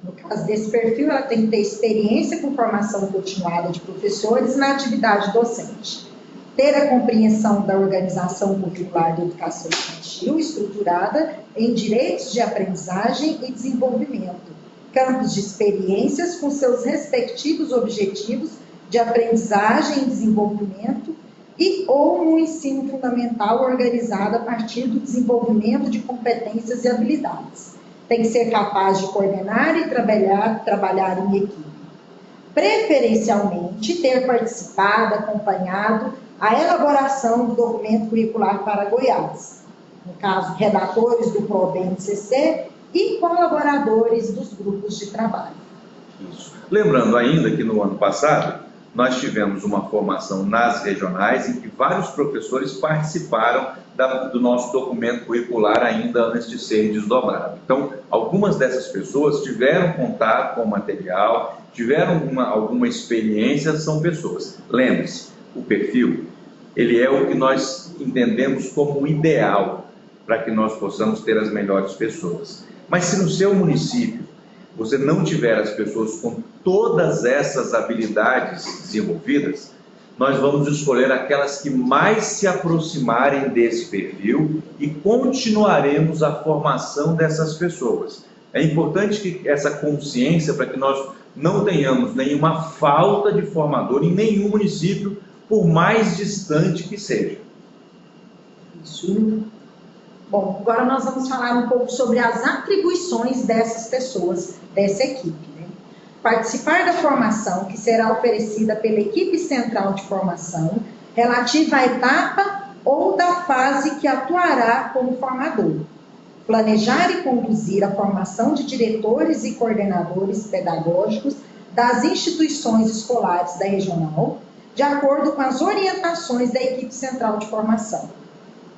No caso desse perfil, ela tem que ter experiência com formação continuada de professores na atividade docente, ter a compreensão da organização curricular da educação infantil estruturada em direitos de aprendizagem e desenvolvimento, campos de experiências com seus respectivos objetivos de aprendizagem e desenvolvimento e ou no ensino fundamental organizado a partir do desenvolvimento de competências e habilidades. Tem que ser capaz de coordenar e trabalhar em equipe. Preferencialmente, ter participado, acompanhado a elaboração do documento curricular para Goiás. No caso, redatores do PROBNCC e colaboradores dos grupos de trabalho. Isso. Lembrando ainda que no ano passado, nós tivemos uma formação nas regionais em que vários professores participaram do nosso documento curricular ainda antes de ser desdobrado. Então, algumas dessas pessoas tiveram contato com o material, tiveram alguma experiência, são pessoas. Lembre-se, o perfil, ele é o que nós entendemos como o ideal para que nós possamos ter as melhores pessoas. Mas se no seu município você não tiver as pessoas com todas essas habilidades desenvolvidas, nós vamos escolher aquelas que mais se aproximarem desse perfil e continuaremos a formação dessas pessoas. É importante que essa consciência, para que nós não tenhamos nenhuma falta de formador em nenhum município, por mais distante que seja. Isso. Bom, agora nós vamos falar um pouco sobre as atribuições dessas pessoas, dessa equipe. Participar da formação que será oferecida pela equipe central de formação relativa à etapa ou da fase que atuará como formador. Planejar e conduzir a formação de diretores e coordenadores pedagógicos das instituições escolares da regional, de acordo com as orientações da equipe central de formação.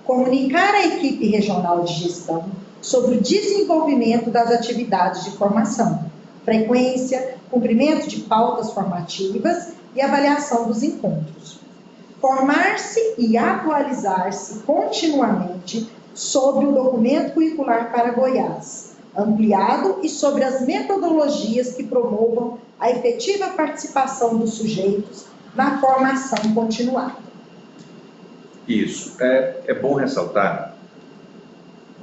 Comunicar à equipe regional de gestão sobre o desenvolvimento das atividades de formação, frequência, cumprimento de pautas formativas e avaliação dos encontros. Formar-se e atualizar-se continuamente sobre o documento curricular para Goiás, ampliado e sobre as metodologias que promovam a efetiva participação dos sujeitos na formação continuada. Isso, é bom ressaltar.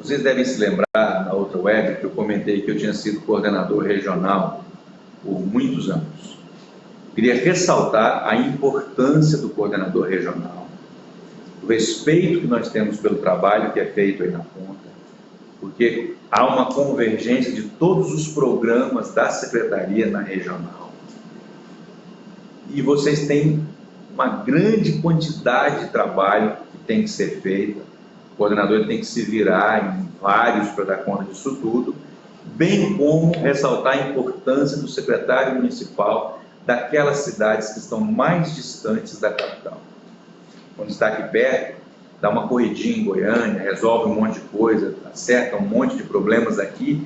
Vocês devem se lembrar, na outra web, que eu comentei que eu tinha sido coordenador regional por muitos anos. Queria ressaltar a importância do coordenador regional, o respeito que nós temos pelo trabalho que é feito aí na ponta, porque há uma convergência de todos os programas da secretaria na regional. E vocês têm uma grande quantidade de trabalho que tem que ser feito. O coordenador tem que se virar em vários para dar conta disso tudo, bem como ressaltar a importância do secretário municipal daquelas cidades que estão mais distantes da capital. Quando está aqui perto, dá uma corridinha em Goiânia, resolve um monte de coisa, acerta um monte de problemas aqui,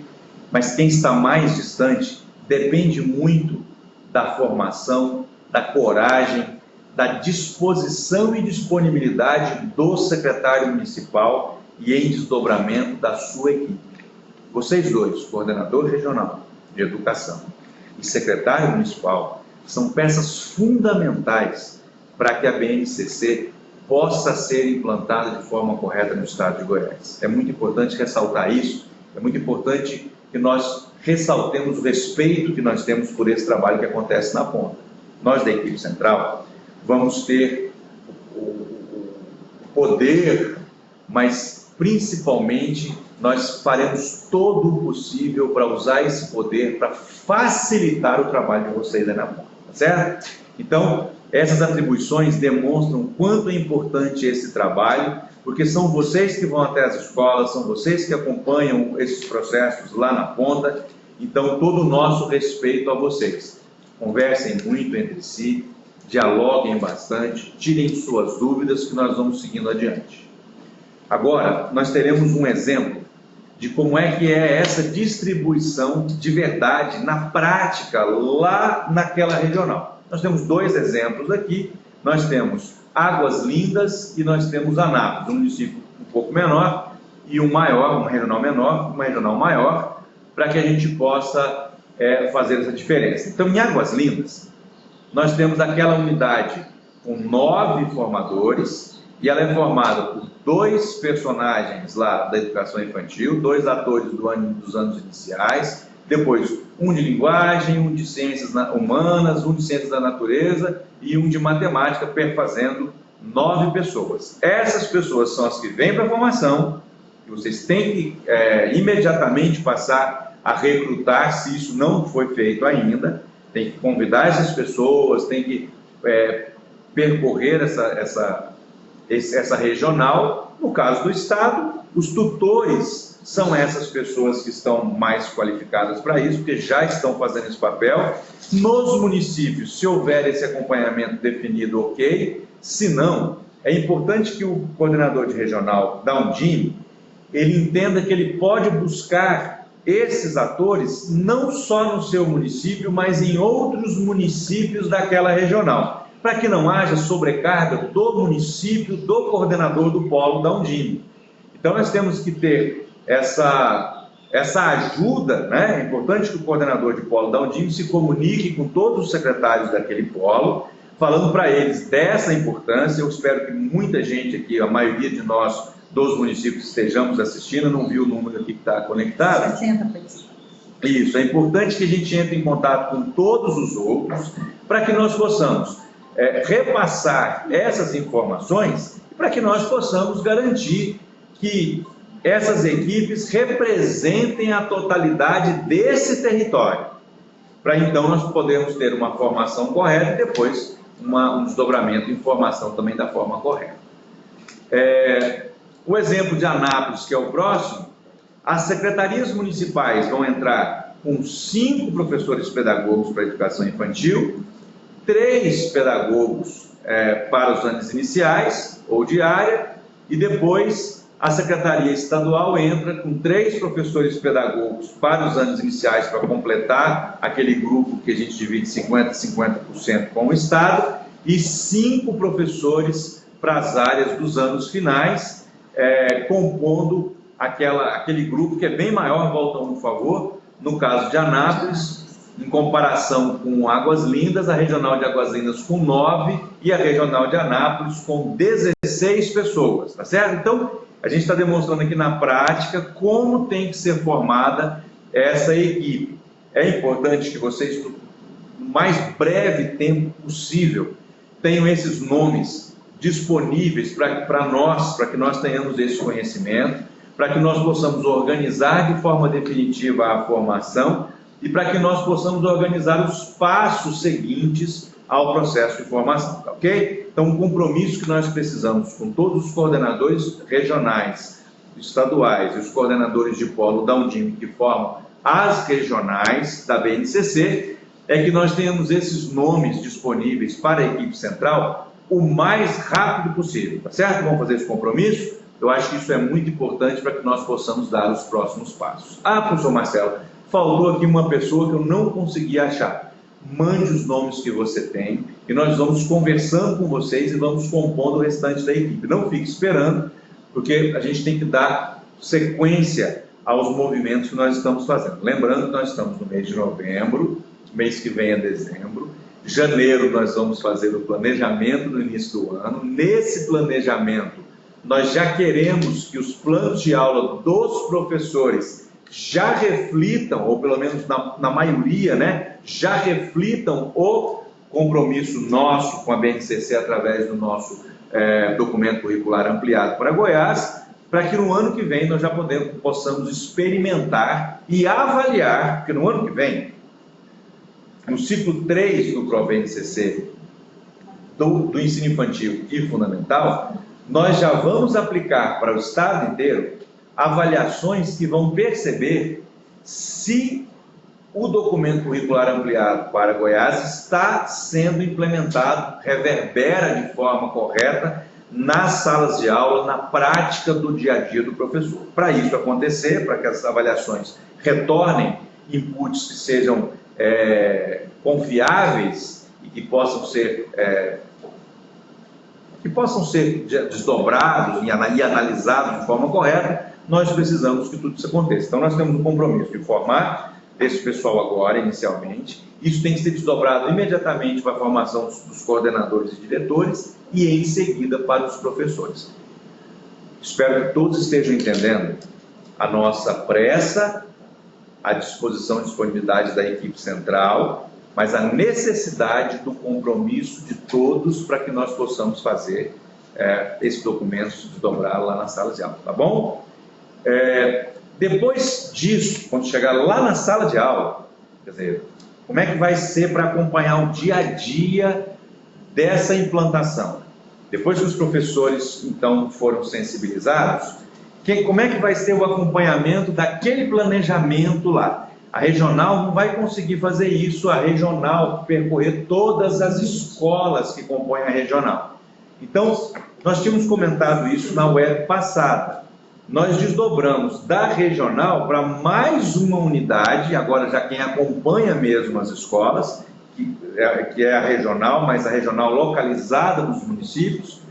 mas quem está mais distante depende muito da formação, da coragem, da disposição e disponibilidade do secretário municipal e em desdobramento da sua equipe. Vocês dois, coordenador regional de educação, e secretário municipal são peças fundamentais para que a BNCC possa ser implantada de forma correta no estado de Goiás. É muito importante ressaltar isso, é muito importante que nós ressaltemos o respeito que nós temos por esse trabalho que acontece na ponta. Nós da equipe central vamos ter o poder, mas principalmente nós faremos todo o possível para usar esse poder para facilitar o trabalho de vocês aí na ponta, tá certo? Então, essas atribuições demonstram o quanto é importante esse trabalho, porque são vocês que vão até as escolas, são vocês que acompanham esses processos lá na ponta, então todo o nosso respeito a vocês. Conversem muito entre si, dialoguem bastante, tirem suas dúvidas que nós vamos seguindo adiante. Agora, nós teremos um exemplo de como é que é essa distribuição de verdade, na prática, lá naquela regional. Nós temos dois exemplos aqui, nós temos Águas Lindas e nós temos Anápolis, um município um pouco menor e um maior, uma regional menor, uma regional maior, para que a gente possa fazer essa diferença. Então, em Águas Lindas, nós temos aquela unidade com 9 formadores e ela é formada por 2 personagens lá da educação infantil, 2 atores dos anos iniciais, depois um de linguagem, um de ciências humanas, um de ciências da natureza e um de matemática, perfazendo 9 pessoas. Essas pessoas são as que vêm para a formação, e vocês têm que imediatamente passar a recrutar, se isso não foi feito ainda, tem que convidar essas pessoas, tem que percorrer essa regional. No caso do Estado, os tutores são essas pessoas que estão mais qualificadas para isso, porque já estão fazendo esse papel. Nos municípios, se houver esse acompanhamento definido, ok. Se não, é importante que o coordenador de regional da Undime, ele entenda que ele pode buscar esses atores não só no seu município, mas em outros municípios daquela regional, para que não haja sobrecarga do município, do coordenador do polo da Undime. Então nós temos que ter essa ajuda, né? É importante que o coordenador de polo da Undime se comunique com todos os secretários daquele polo, falando para eles dessa importância. Eu espero que muita gente aqui, a maioria de nós dos municípios estejamos assistindo, eu não vi o número aqui que está conectado. 60 participantes. Isso, é importante que a gente entre em contato com todos os outros, para que nós possamos repassar essas informações, para que nós possamos garantir que essas equipes representem a totalidade desse território, para então nós podermos ter uma formação correta e depois um desdobramento em formação também da forma correta. O exemplo de Anápolis, que é o próximo, as secretarias municipais vão entrar com 5 professores pedagogos para a educação infantil, 3 pedagogos para os anos iniciais ou de área, e depois a Secretaria Estadual entra com 3 professores pedagogos para os anos iniciais, para completar aquele grupo que a gente divide 50% com o Estado, e 5 professores para as áreas dos anos finais, compondo aquele grupo que é bem maior. Volta um, por favor. No caso de Anápolis, em comparação com Águas Lindas, a regional de Águas Lindas com 9 e a regional de Anápolis com 16 pessoas, tá certo? Então, a gente está demonstrando aqui na prática como tem que ser formada essa equipe. É importante que vocês, no mais breve tempo possível, tenham esses nomes disponíveis para nós, para que nós tenhamos esse conhecimento, para que nós possamos organizar de forma definitiva a formação e para que nós possamos organizar os passos seguintes ao processo de formação, tá ok? Então, um compromisso que nós precisamos com todos os coordenadores regionais, estaduais e os coordenadores de polo da Undime que formam as regionais da BNCC, é que nós tenhamos esses nomes disponíveis para a equipe central o mais rápido possível, tá certo? Vamos fazer esse compromisso? Eu acho que isso é muito importante para que nós possamos dar os próximos passos. Ah, professor Marcelo, faltou aqui uma pessoa que eu não consegui achar. Mande os nomes que você tem e nós vamos conversando com vocês e vamos compondo o restante da equipe. Não fique esperando, porque a gente tem que dar sequência aos movimentos que nós estamos fazendo. Lembrando que nós estamos no mês de novembro, mês que vem é dezembro. Janeiro nós vamos fazer o planejamento no início do ano. Nesse planejamento, nós já queremos que os planos de aula dos professores já reflitam, ou pelo menos na maioria, né, já reflitam o compromisso nosso com a BNCC através do nosso documento curricular ampliado para Goiás, para que no ano que vem nós já possamos experimentar e avaliar, porque no ano que vem, no ciclo 3 do ProBNCC, do ensino infantil e fundamental, nós já vamos aplicar para o estado inteiro avaliações que vão perceber se o documento curricular ampliado para Goiás está sendo implementado, reverbera de forma correta nas salas de aula, na prática do dia a dia do professor. Para isso acontecer, para que as avaliações retornem inputs que sejam confiáveis e que possam ser desdobrados e analisados de forma correta, nós precisamos que tudo isso aconteça. Então nós temos um compromisso de formar esse pessoal agora, inicialmente. Isso tem que ser desdobrado imediatamente para a formação dos coordenadores e diretores e em seguida para os professores. Espero que todos estejam entendendo a nossa pressa, a disposição e disponibilidade da equipe central, mas a necessidade do compromisso de todos para que nós possamos fazer esse documento se desdobrar lá na sala de aula, tá bom? Depois disso, quando chegar lá na sala de aula, quer dizer, como é que vai ser para acompanhar o dia a dia dessa implantação? Depois que os professores, então, foram sensibilizados, como é que vai ser o acompanhamento daquele planejamento lá? A regional não vai conseguir fazer isso, a regional percorrer todas as escolas que compõem a regional. Então, nós tínhamos comentado isso na web passada. Nós desdobramos da regional para mais uma unidade, agora já quem acompanha mesmo as escolas, que é a regional, mas a regional localizada nos municípios,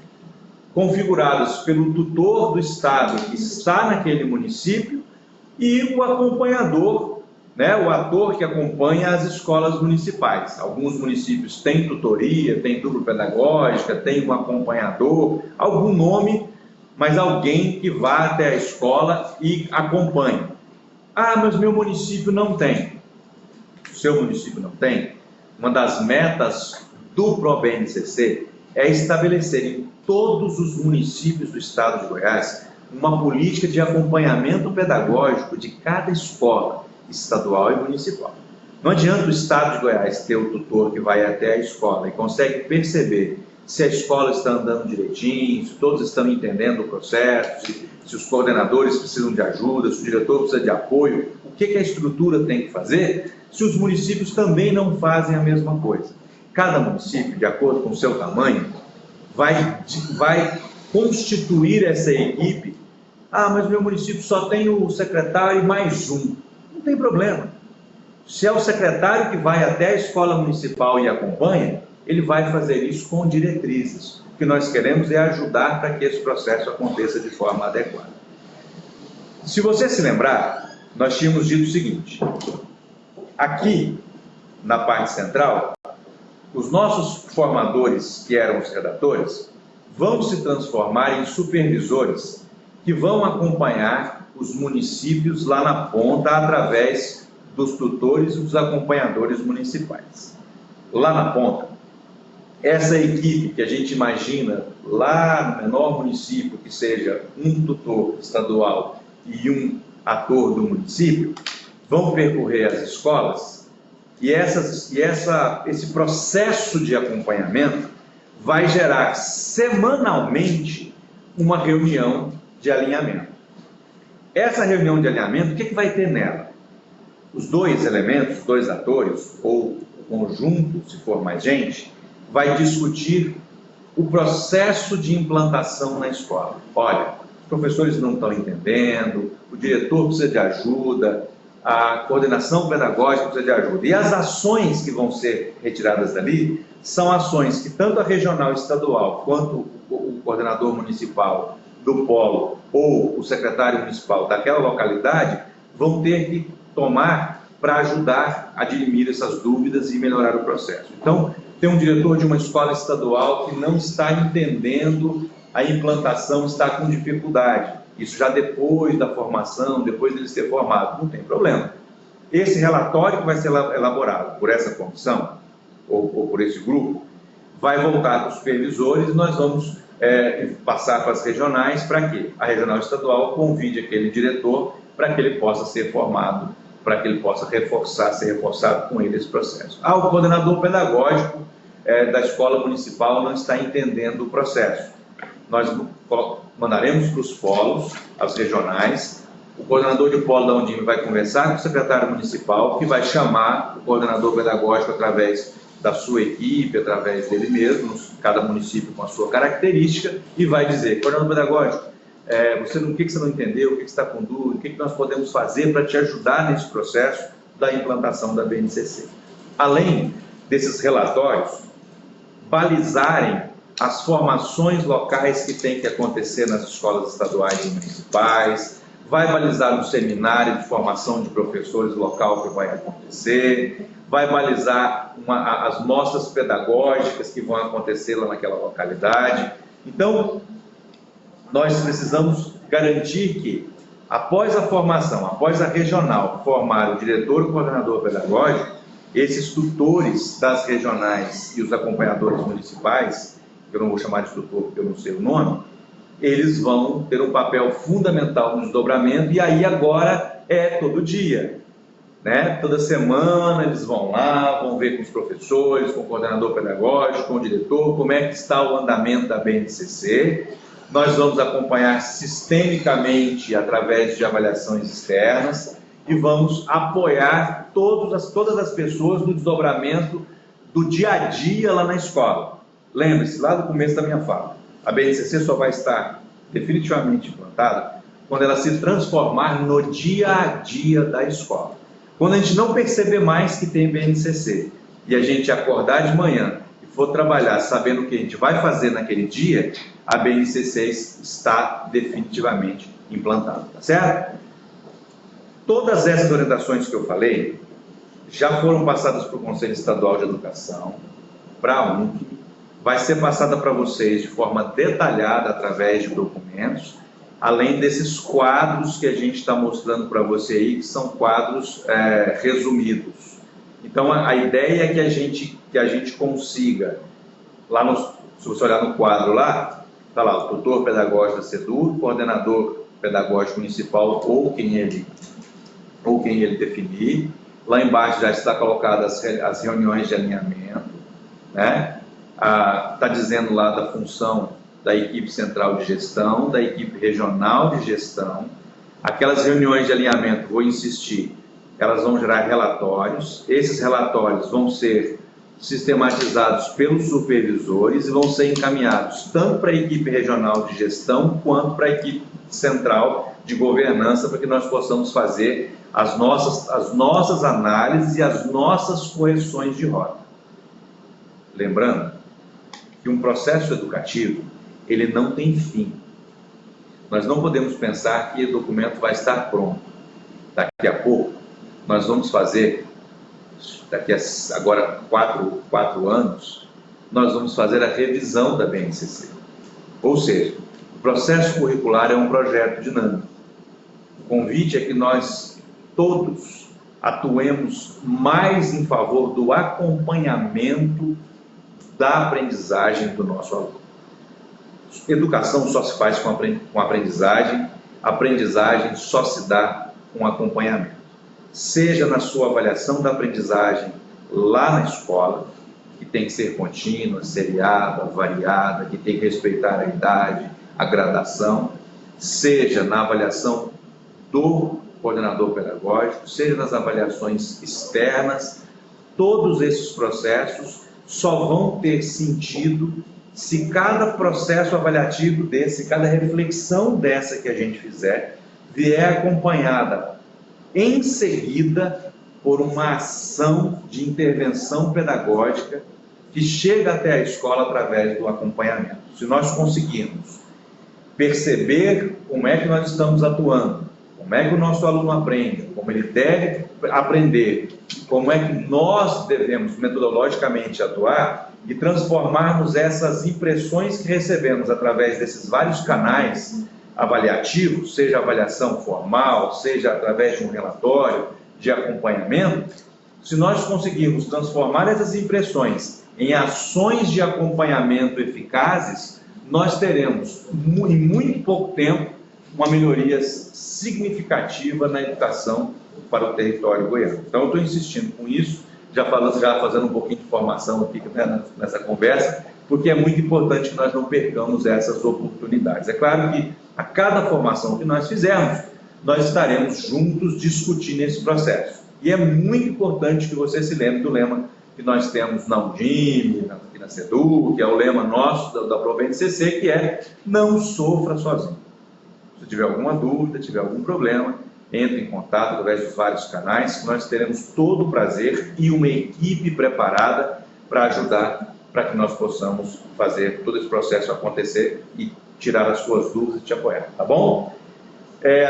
configuradas pelo tutor do estado que está naquele município e o acompanhador, né, o ator que acompanha as escolas municipais. Alguns municípios têm tutoria, têm dupla pedagógica, tem um acompanhador, algum nome, mas alguém que vá até a escola e acompanhe. Ah, mas meu município não tem. O seu município não tem? Uma das metas do ProBNCC é estabelecer em todos os municípios do estado de Goiás uma política de acompanhamento pedagógico de cada escola estadual e municipal. Não adianta o estado de Goiás ter o tutor que vai até a escola e consegue perceber se a escola está andando direitinho, se todos estão entendendo o processo, se os coordenadores precisam de ajuda, se o diretor precisa de apoio, o que a estrutura tem que fazer, se os municípios também não fazem a mesma coisa. Cada município, de acordo com o seu tamanho, vai constituir essa equipe. Ah, mas meu município só tem o secretário e mais um. Não tem problema. Se é o secretário que vai até a escola municipal e acompanha, ele vai fazer isso com diretrizes. O que nós queremos é ajudar para que esse processo aconteça de forma adequada. Se você se lembrar, nós tínhamos dito o seguinte: aqui, na parte central, os nossos formadores, que eram os redatores, vão se transformar em supervisores que vão acompanhar os municípios lá na ponta através dos tutores e dos acompanhadores municipais. Lá na ponta, essa equipe que a gente imagina lá no menor município, que seja um tutor estadual e um ator do município, vão percorrer as escolas e esse processo de acompanhamento vai gerar semanalmente uma reunião de alinhamento. Essa reunião de alinhamento, o que vai ter nela? Os dois elementos, os dois atores, ou o conjunto, se for mais gente, vai discutir o processo de implantação na escola. Olha, os professores não estão entendendo, o diretor precisa de ajuda, a coordenação pedagógica precisa de ajuda. E as ações que vão ser retiradas dali são ações que tanto a regional estadual quanto o coordenador municipal do polo ou o secretário municipal daquela localidade vão ter que tomar para ajudar a dirimir essas dúvidas e melhorar o processo. Então, tem um diretor de uma escola estadual que não está entendendo a implantação, está com dificuldade. Isso já depois da formação, depois dele ser formado, não tem problema. Esse relatório que vai ser elaborado por essa comissão, ou por esse grupo, vai voltar para os supervisores e nós vamos passar para as regionais para que a regional estadual convide aquele diretor para que ele possa ser formado, para que ele possa ser reforçado com ele esse processo. O coordenador pedagógico da escola municipal não está entendendo o processo. Nós mandaremos para os polos, as regionais, o coordenador de polo da Undime vai conversar com o secretário municipal, que vai chamar o coordenador pedagógico através da sua equipe, através dele mesmo, cada município com a sua característica, e vai dizer: coordenador pedagógico, o que você não entendeu, o que você está com dúvida, o que nós podemos fazer para te ajudar nesse processo da implantação da BNCC. Além desses relatórios, balizarem as formações locais que tem que acontecer nas escolas estaduais e municipais, vai balizar um seminário de formação de professores local que vai acontecer, vai balizar as mostras pedagógicas que vão acontecer lá naquela localidade. Então, nós precisamos garantir que, após a formação, após a regional formar o diretor e o coordenador pedagógico, esses tutores das regionais e os acompanhadores municipais, que eu não vou chamar de tutor porque eu não sei o nome, eles vão ter um papel fundamental no desdobramento, e aí agora todo dia, né? Toda semana eles vão lá, vão ver com os professores, com o coordenador pedagógico, com o diretor, como é que está o andamento da BNCC. Nós vamos acompanhar sistemicamente através de avaliações externas e vamos apoiar todas as pessoas no desdobramento do dia a dia lá na escola. Lembre-se, lá do começo da minha fala, a BNCC só vai estar definitivamente implantada quando ela se transformar no dia a dia da escola. Quando a gente não perceber mais que tem BNCC e a gente acordar de manhã e for trabalhar sabendo o que a gente vai fazer naquele dia, a BNCC está definitivamente implantada, tá certo? Todas essas orientações que eu falei já foram passadas para o Conselho Estadual de Educação, para a UNC, vai ser passada para vocês de forma detalhada através de documentos, além desses quadros que a gente está mostrando para você aí, que são quadros resumidos. Então, a ideia é que a gente consiga, se você olhar no quadro lá, está lá o tutor pedagógico da SEDUR, coordenador pedagógico municipal ou quem ele definir. Lá embaixo já está colocadas as reuniões de alinhamento, né? Está dizendo lá da função da equipe central de gestão, da equipe regional de gestão. Aquelas reuniões de alinhamento, vou insistir, elas vão gerar relatórios. Esses relatórios vão ser sistematizados pelos supervisores e vão ser encaminhados tanto para a equipe regional de gestão quanto para a equipe central de governança, para que nós possamos fazer as nossas análises e as nossas correções de rota. Lembrando que um processo educativo, ele não tem fim. Nós não podemos pensar que o documento vai estar pronto. Daqui a pouco, nós vamos fazer, daqui a agora 4 anos, nós vamos fazer a revisão da BNCC. Ou seja, o processo curricular é um projeto dinâmico. O convite é que nós todos atuemos mais em favor do acompanhamento da aprendizagem do nosso aluno. Educação só se faz com aprendizagem, aprendizagem só se dá com acompanhamento. Seja na sua avaliação da aprendizagem lá na escola, que tem que ser contínua, seriada, variada, que tem que respeitar a idade, a gradação, seja na avaliação do coordenador pedagógico, seja nas avaliações externas, todos esses processos só vão ter sentido se cada processo avaliativo desse, cada reflexão dessa que a gente fizer, vier acompanhada em seguida por uma ação de intervenção pedagógica que chega até a escola através do acompanhamento. Se nós conseguirmos perceber como é que nós estamos atuando, como é que o nosso aluno aprende, como ele deve aprender, como é que nós devemos metodologicamente atuar e transformarmos essas impressões que recebemos através desses vários canais avaliativos, seja avaliação formal, seja através de um relatório de acompanhamento. Se nós conseguirmos transformar essas impressões em ações de acompanhamento eficazes, nós teremos, em muito pouco tempo, uma melhoria significativa na educação para o território goiano. Então, eu estou insistindo com isso, já fazendo um pouquinho de formação aqui, né, nessa conversa, porque é muito importante que nós não percamos essas oportunidades. É claro que a cada formação que nós fizermos, nós estaremos juntos discutindo esse processo. E é muito importante que você se lembre do lema que nós temos na Undime, aqui na SEDU, que é o lema nosso da ProBNCC, que é: não sofra sozinho. Se tiver alguma dúvida, tiver algum problema, entre em contato através dos vários canais, que nós teremos todo o prazer e uma equipe preparada para ajudar, para que nós possamos fazer todo esse processo acontecer e tirar as suas dúvidas e te apoiar, tá bom?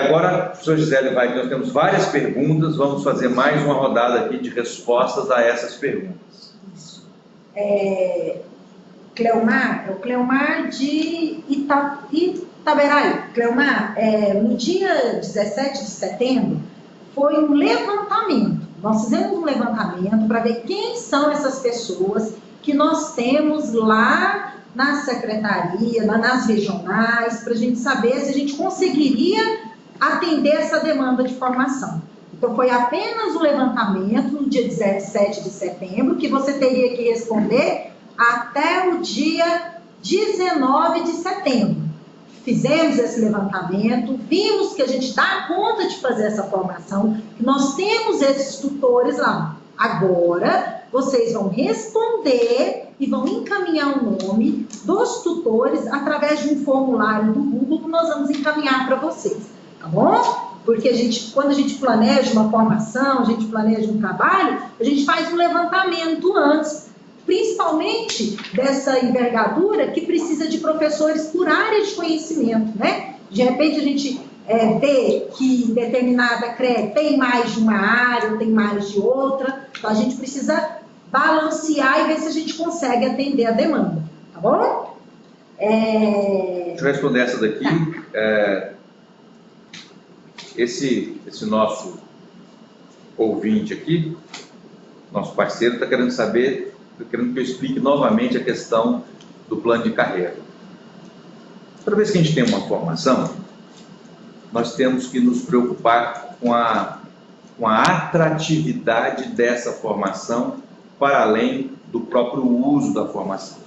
Agora, o professor Gisele vai, nós temos várias perguntas, vamos fazer mais uma rodada aqui de respostas a essas perguntas. Isso. Cleomar, é o Cleomar de Itaberaí. Cleomar, no dia 17 de setembro, foi um levantamento. Nós fizemos um levantamento para ver quem são essas pessoas que nós temos lá na secretaria, nas regionais, para a gente saber se a gente conseguiria atender essa demanda de formação. Então, foi apenas o levantamento no dia 17 de setembro, que você teria que responder até o dia 19 de setembro. Fizemos esse levantamento, vimos que a gente dá conta de fazer essa formação, que nós temos esses tutores lá. Agora, vocês vão responder e vão encaminhar o nome dos tutores através de um formulário do Google que nós vamos encaminhar para vocês, tá bom? Porque quando a gente planeja uma formação, a gente planeja um trabalho, a gente faz um levantamento antes, principalmente dessa envergadura que precisa de professores por área de conhecimento, né? De repente a gente vê que determinada CRE tem mais de uma área, tem mais de outra, então a gente precisa balancear e ver se a gente consegue atender a demanda, tá bom? Deixa eu responder essa daqui. Tá. Esse nosso ouvinte aqui, nosso parceiro, está querendo saber, querendo que eu explique novamente a questão do plano de carreira. Toda vez que a gente tem uma formação, nós temos que nos preocupar com a atratividade dessa formação para além do próprio uso da formação.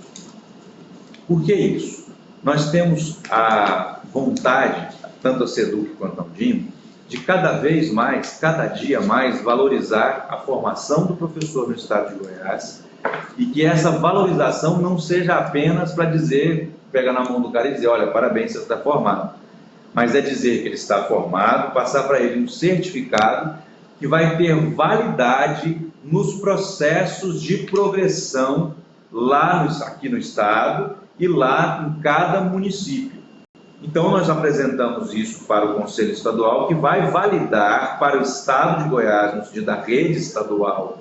Por que isso? Nós temos a vontade, tanto a SEDUC quanto a Undime, de cada vez mais, cada dia mais, valorizar a formação do professor no estado de Goiás, e que essa valorização não seja apenas para dizer, pegar na mão do cara e dizer: olha, parabéns, você está formado. Mas é dizer que ele está formado, passar para ele um certificado que vai ter validade nos processos de progressão aqui no estado e lá em cada município. Então, nós apresentamos isso para o Conselho Estadual, que vai validar para o estado de Goiás, no sentido da rede estadual,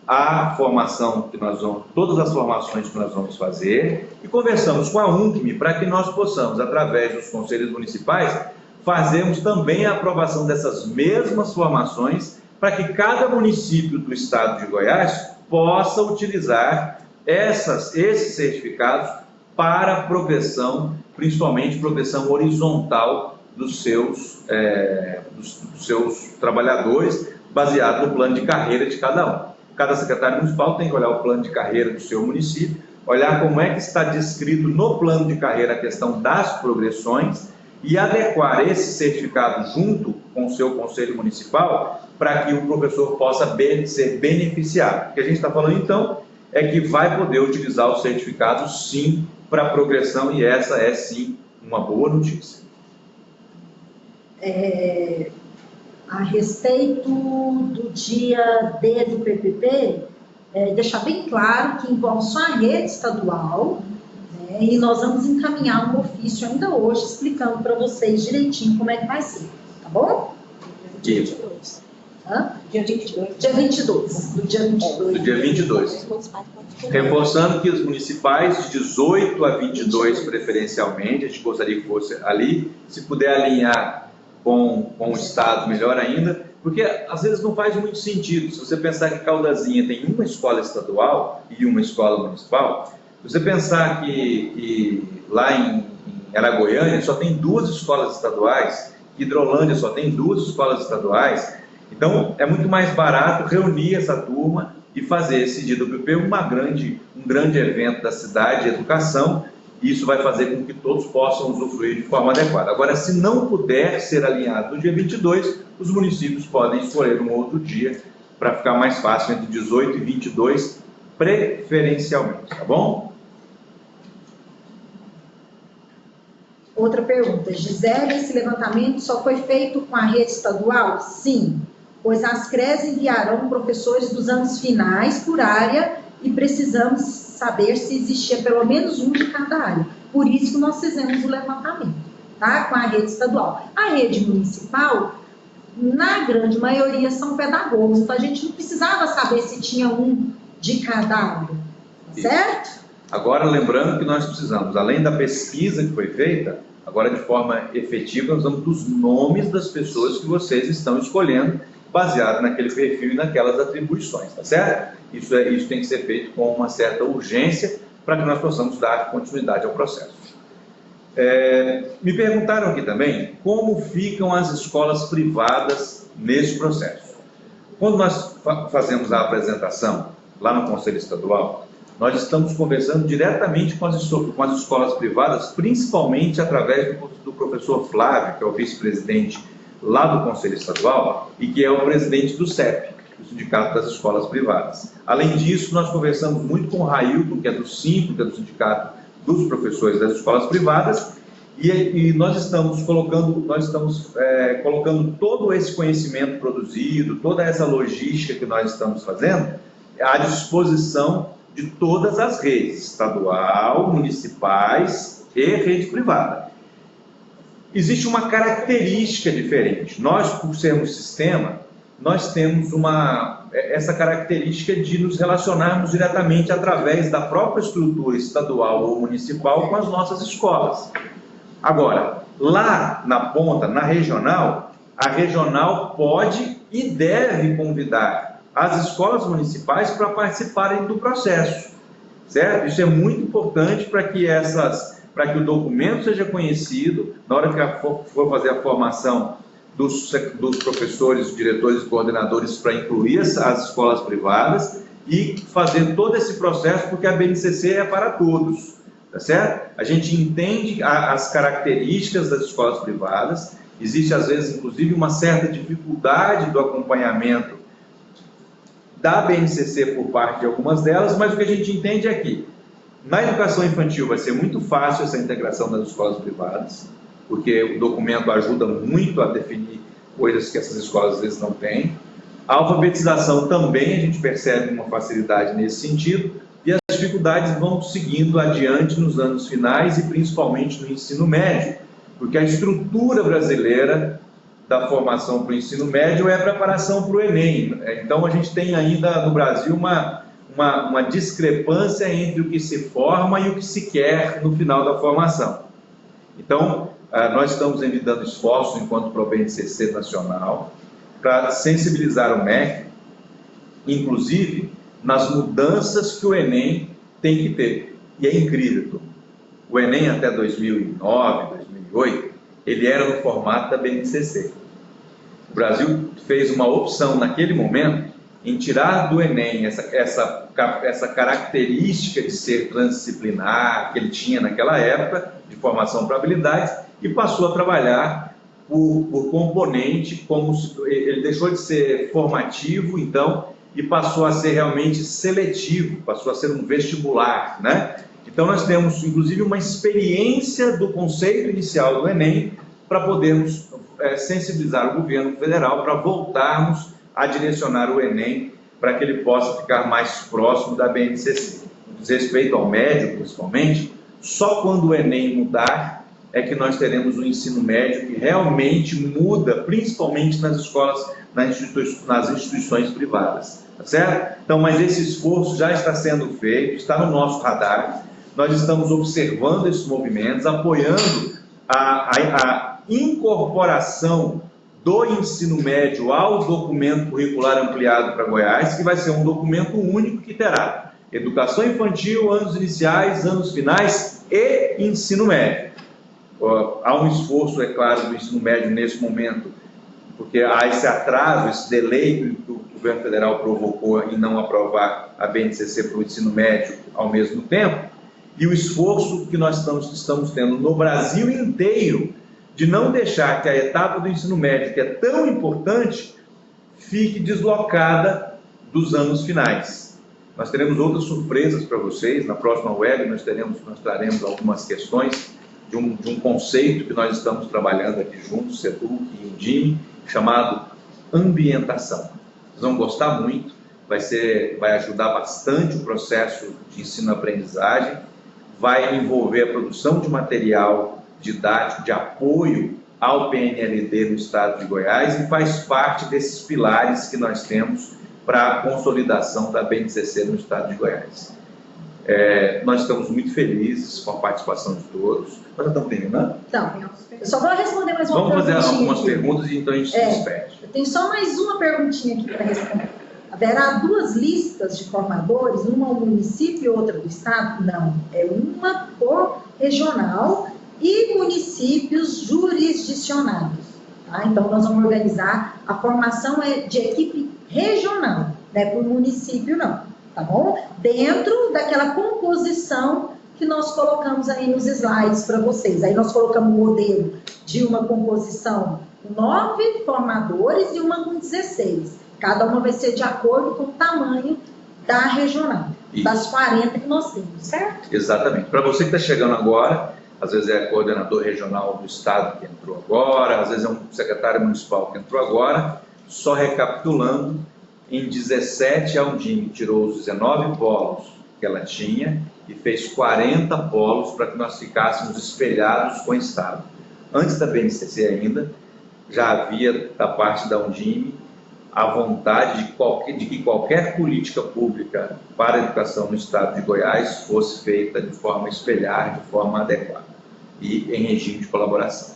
a formação que nós vamos, todas as formações que nós vamos fazer, e conversamos com a UNCME para que nós possamos, através dos conselhos municipais, fazermos também a aprovação dessas mesmas formações para que cada município do estado de Goiás possa utilizar esses certificados para progressão, principalmente progressão horizontal dos seus trabalhadores, baseado no plano de carreira de cada um. Cada secretário municipal tem que olhar o plano de carreira do seu município, olhar como é que está descrito no plano de carreira a questão das progressões e adequar esse certificado junto com o seu conselho municipal para que o professor possa ser beneficiado. O que a gente está falando, então, é que vai poder utilizar o certificado, sim, para progressão, e essa é, sim, uma boa notícia. A respeito do dia D do PPP, deixar bem claro que envolve só a rede estadual, né, e nós vamos encaminhar um ofício ainda hoje explicando para vocês direitinho como é que vai ser, tá bom? Hã? Dia 22. Dia 22. Do dia 22. Do dia 22. Reforçando que os municipais de 18 a 22 preferencialmente, a gente gostaria que fosse ali, se puder alinhar com o Estado, melhor ainda, porque às vezes não faz muito sentido. Se você pensar que Caldazinha tem uma escola estadual e uma escola municipal, se você pensar que lá em Aragoiânia só tem 2 escolas estaduais, Hidrolândia só tem 2 escolas estaduais, então é muito mais barato reunir essa turma e fazer esse dia do PP um grande evento da cidade de educação, e isso vai fazer com que todos possam usufruir de forma adequada. Agora, se não puder ser alinhado no dia 22, os municípios podem escolher um outro dia para ficar mais fácil, entre 18 e 22, preferencialmente, tá bom? Outra pergunta. Gisele, esse levantamento só foi feito com a rede estadual? Sim, pois as CREs enviarão professores dos anos finais por área e precisamos saber se existia pelo menos um de cada área. Por isso que nós fizemos o levantamento, tá? Com a rede estadual. A rede municipal, na grande maioria, são pedagogos, então a gente não precisava saber se tinha um de cada área, certo? Agora, lembrando que nós precisamos, além da pesquisa que foi feita, agora de forma efetiva, nós vamos dos nomes das pessoas que vocês estão escolhendo, baseado naquele perfil e naquelas atribuições, tá certo? Isso tem que ser feito com uma certa urgência para que nós possamos dar continuidade ao processo. Me perguntaram aqui também como ficam as escolas privadas nesse processo. Quando nós fazemos a apresentação lá no Conselho Estadual, nós estamos conversando diretamente com as escolas privadas, principalmente através do professor Flávio, que é o vice-presidente lá do Conselho Estadual e que é o presidente do CEP, do Sindicato das Escolas Privadas. Além disso, nós conversamos muito com o Railton, que é do SINPO, que é do Sindicato dos Professores das Escolas Privadas, e nós estamos colocando todo esse conhecimento produzido, toda essa logística que nós estamos fazendo à disposição de todas as redes, estadual, municipais e rede privada. Existe uma característica diferente. Nós, por sermos sistema, nós temos essa característica de nos relacionarmos diretamente através da própria estrutura estadual ou municipal com as nossas escolas. Agora, lá na ponta, na regional, a regional pode e deve convidar as escolas municipais para participarem do processo, certo? Isso é muito importante para que o documento seja conhecido, na hora que for fazer a formação dos professores, diretores e coordenadores para incluir as escolas privadas e fazer todo esse processo, porque a BNCC é para todos, tá certo? A gente entende as características das escolas privadas, existe às vezes inclusive uma certa dificuldade do acompanhamento da BNCC por parte de algumas delas, mas o que a gente entende é que na educação infantil vai ser muito fácil essa integração das escolas privadas, porque o documento ajuda muito a definir coisas que essas escolas às vezes não têm. A alfabetização também a gente percebe uma facilidade nesse sentido, e as dificuldades vão seguindo adiante nos anos finais e principalmente no ensino médio, porque a estrutura brasileira da formação para o ensino médio é a preparação para o Enem. Então a gente tem ainda no Brasil uma discrepância entre o que se forma e o que se quer no final da formação. Então, nós estamos envidando esforços enquanto ProBNCC nacional para sensibilizar o MEC, inclusive nas mudanças que o Enem tem que ter. E é incrível, turma. O Enem até 2009, 2008, ele era no formato da BNCC. O Brasil fez uma opção naquele momento em tirar do Enem essa característica de ser transdisciplinar que ele tinha naquela época, de formação para habilidades, e passou a trabalhar por componente, ele deixou de ser formativo, então, e passou a ser realmente seletivo, passou a ser um vestibular, né? Então nós temos, inclusive, uma experiência do conceito inicial do Enem para podermos sensibilizar o governo federal para voltarmos a direcionar o Enem para que ele possa ficar mais próximo da BNCC. No que diz respeito ao médio, principalmente, só quando o Enem mudar é que nós teremos um ensino médio que realmente muda, principalmente nas escolas, nas instituições privadas, tá certo? Então, mas esse esforço já está sendo feito, está no nosso radar, nós estamos observando esses movimentos, apoiando a incorporação do ensino médio ao documento curricular ampliado para Goiás, que vai ser um documento único que terá educação infantil, anos iniciais, anos finais e ensino médio. Há um esforço, é claro, do ensino médio nesse momento, porque há esse atraso, esse delay que o governo federal provocou em não aprovar a BNCC para o ensino médio ao mesmo tempo, e o esforço que nós estamos tendo no Brasil inteiro de não deixar que a etapa do ensino médio, que é tão importante, fique deslocada dos anos finais. Nós teremos outras surpresas para vocês. Na próxima web nós traremos algumas questões de um conceito que nós estamos trabalhando aqui juntos, SEDUC e INDIME, chamado ambientação. Vocês vão gostar muito, vai ajudar bastante o processo de ensino-aprendizagem, vai envolver a produção de material didático de apoio ao PNLD no estado de Goiás e faz parte desses pilares que nós temos para a consolidação da BNCC no estado de Goiás. Nós estamos muito felizes com a participação de todos. Nós já estamos terminando? Então, eu só vou responder mais uma perguntinha. Vamos fazer algumas aqui. perguntas e então a gente se despede. Eu tenho só mais uma perguntinha aqui para responder. Haverá duas listas de formadores, uma ao município e outra do estado? Não, é uma por regional e municípios jurisdicionados. Tá? Então, nós vamos organizar, a formação de equipe regional, né? Por município não, tá bom? Dentro daquela composição que nós colocamos aí nos slides para vocês. Aí nós colocamos um modelo de uma composição com 9 formadores e uma com 16. Cada uma vai ser de acordo com o tamanho da regional, das 40 que nós temos, certo? Exatamente. Para você que está chegando agora, às vezes é coordenador regional do estado que entrou agora, às vezes é um secretário municipal que entrou agora, só recapitulando, em 17 a Undime tirou os 19 polos que ela tinha e fez 40 polos para que nós ficássemos espelhados com o estado. Antes da BNCC ainda, já havia da parte da Undime a vontade de que qualquer política pública para a educação no estado de Goiás fosse feita de forma espelhar, de forma adequada e em regime de colaboração.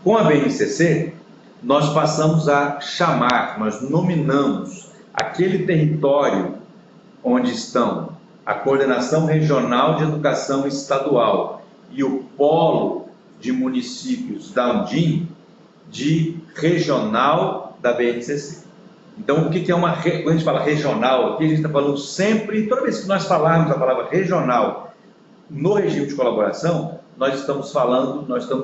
Com a BNCC, nós passamos a chamar, nós nominamos aquele território onde estão a Coordenação Regional de Educação Estadual e o Polo de Municípios da Undime de regional da BNCC. Então, o que é quando a gente fala regional, aqui a gente está falando sempre, toda vez que nós falarmos a palavra regional no regime de colaboração, nós estamos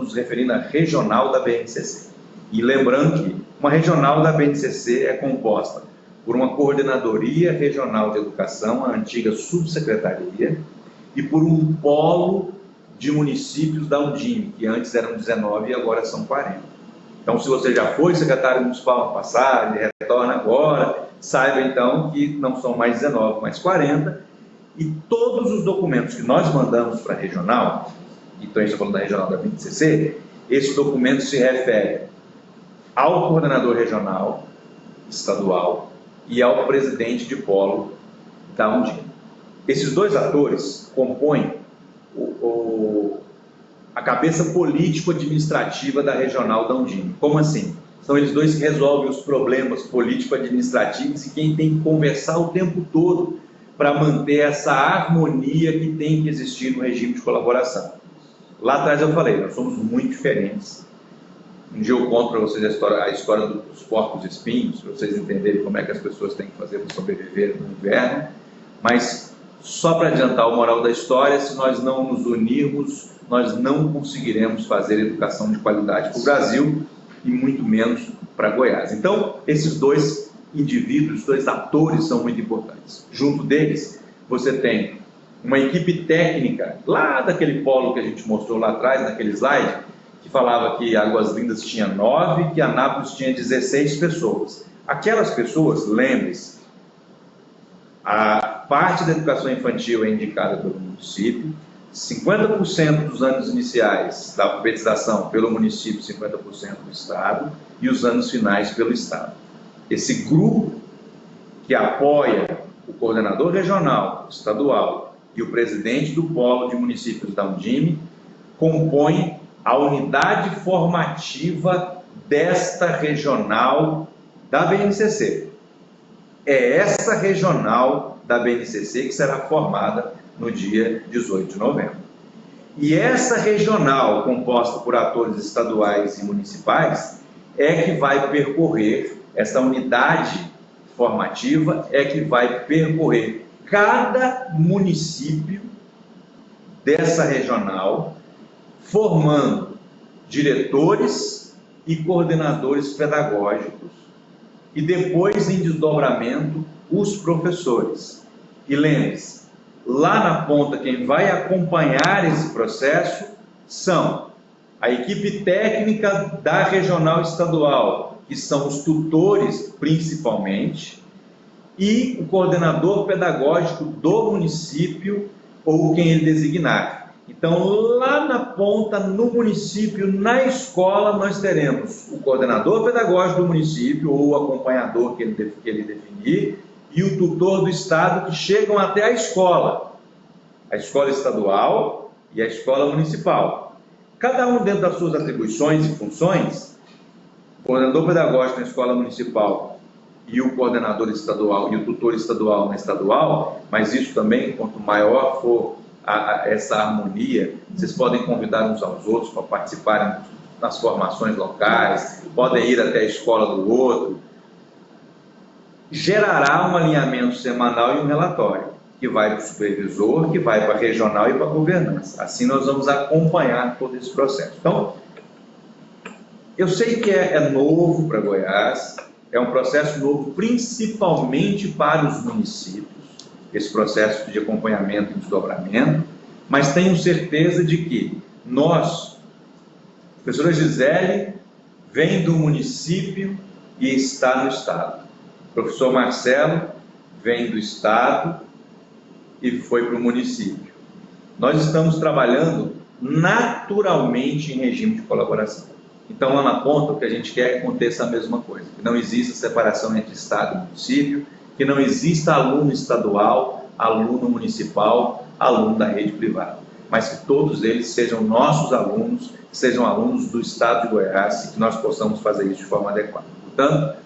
nos referindo à regional da BNCC. E lembrando que uma regional da BNCC é composta por uma coordenadoria regional de educação, a antiga subsecretaria, e por um polo de municípios da Undime, que antes eram 19 e agora são 40. Então, se você já foi secretário municipal no passado e retorna agora, saiba então que não são mais 19, mas 40, e todos os documentos que nós mandamos para a regional, então a gente está falando da regional da BNCC, esse documento se refere ao coordenador regional estadual e ao presidente de polo da Undime. Esses dois atores compõem a cabeça político-administrativa da regional da Undime. Como assim? São eles dois que resolvem os problemas político-administrativos e quem tem que conversar o tempo todo para manter essa harmonia que tem que existir no regime de colaboração. Lá atrás eu falei, nós somos muito diferentes. Um dia eu conto para vocês a história dos porcos espinhos, para vocês entenderem como é que as pessoas têm que fazer para sobreviver no inverno, mas só para adiantar o moral da história, se nós não nos unirmos, nós não conseguiremos fazer educação de qualidade para o Brasil e muito menos para Goiás. Então, esses dois indivíduos, dois atores são muito importantes. Junto deles, você tem uma equipe técnica, lá daquele polo que a gente mostrou lá atrás, naquele slide, que falava que Águas Lindas tinha 9, que Anápolis tinha 16 pessoas. Aquelas pessoas, lembre-se, a parte da educação infantil é indicada pelo município, 50% dos anos iniciais da alfabetização pelo município, 50% do Estado, e os anos finais pelo Estado. Esse grupo que apoia o coordenador regional, estadual e o presidente do polo de municípios da Undime compõe a unidade formativa desta regional da BNCC. É essa regional da BNCC que será formada no dia 18 de novembro. E essa regional, composta por atores estaduais e municipais, é que vai percorrer, essa unidade formativa é que vai percorrer cada município dessa regional, formando diretores e coordenadores pedagógicos e depois, em desdobramento, os professores. E lembre-se, lá na ponta, quem vai acompanhar esse processo são a equipe técnica da regional estadual, que são os tutores principalmente, e o coordenador pedagógico do município ou quem ele designar. Então, lá na ponta, no município, na escola, nós teremos o coordenador pedagógico do município ou o acompanhador que ele definir e o tutor do estado, que chegam até a escola estadual e a escola municipal. Cada um dentro das suas atribuições e funções, o coordenador pedagógico na escola municipal e o coordenador estadual e o tutor estadual na estadual, mas isso também, quanto maior for essa harmonia, vocês podem convidar uns aos outros para participarem nas formações locais, podem ir até a escola do outro, gerará um alinhamento semanal e um relatório, que vai para o supervisor, que vai para a regional e para a governança. Assim nós vamos acompanhar todo esse processo. Então, eu sei que é novo para Goiás, é um processo novo principalmente para os municípios, esse processo de acompanhamento e desdobramento, mas tenho certeza de que nós, a professora Gisele, vem do município e está no estado. O professor Marcelo vem do estado e foi para o município. Nós estamos trabalhando naturalmente em regime de colaboração. Então, lá na ponta, o que a gente quer é que aconteça a mesma coisa, que não exista separação entre estado e município, que não exista aluno estadual, aluno municipal, aluno da rede privada, mas que todos eles sejam nossos alunos, sejam alunos do estado de Goiás, e que nós possamos fazer isso de forma adequada. Portanto,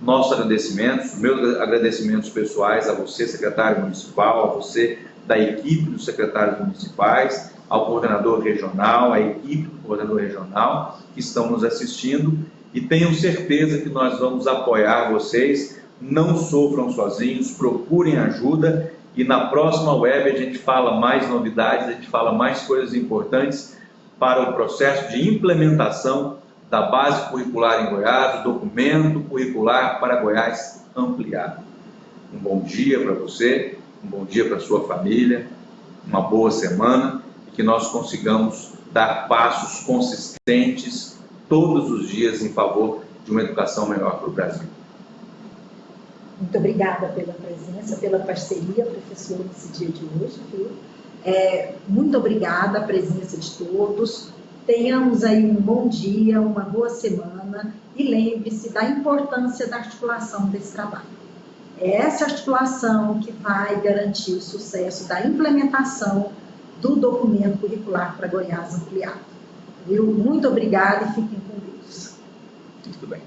nossos agradecimentos, meus agradecimentos pessoais a você, secretário municipal, a você da equipe dos secretários municipais, ao coordenador regional, à equipe do coordenador regional que estão nos assistindo, e tenham certeza que nós vamos apoiar vocês. Não sofram sozinhos, procurem ajuda, e na próxima web a gente fala mais novidades, a gente fala mais coisas importantes para o processo de implementação da base curricular em Goiás, do documento curricular para Goiás ampliado. Um bom dia para você, um bom dia para a sua família, uma boa semana, e que nós consigamos dar passos consistentes todos os dias em favor de uma educação melhor para o Brasil. Muito obrigada pela presença, pela parceria, professor, nesse dia de hoje, viu? Muito obrigada a presença de todos. Tenhamos aí um bom dia, uma boa semana, e lembre-se da importância da articulação desse trabalho. É essa articulação que vai garantir o sucesso da implementação do documento curricular para Goiás ampliado. Viu? Muito obrigada e fiquem com Deus. Muito bem.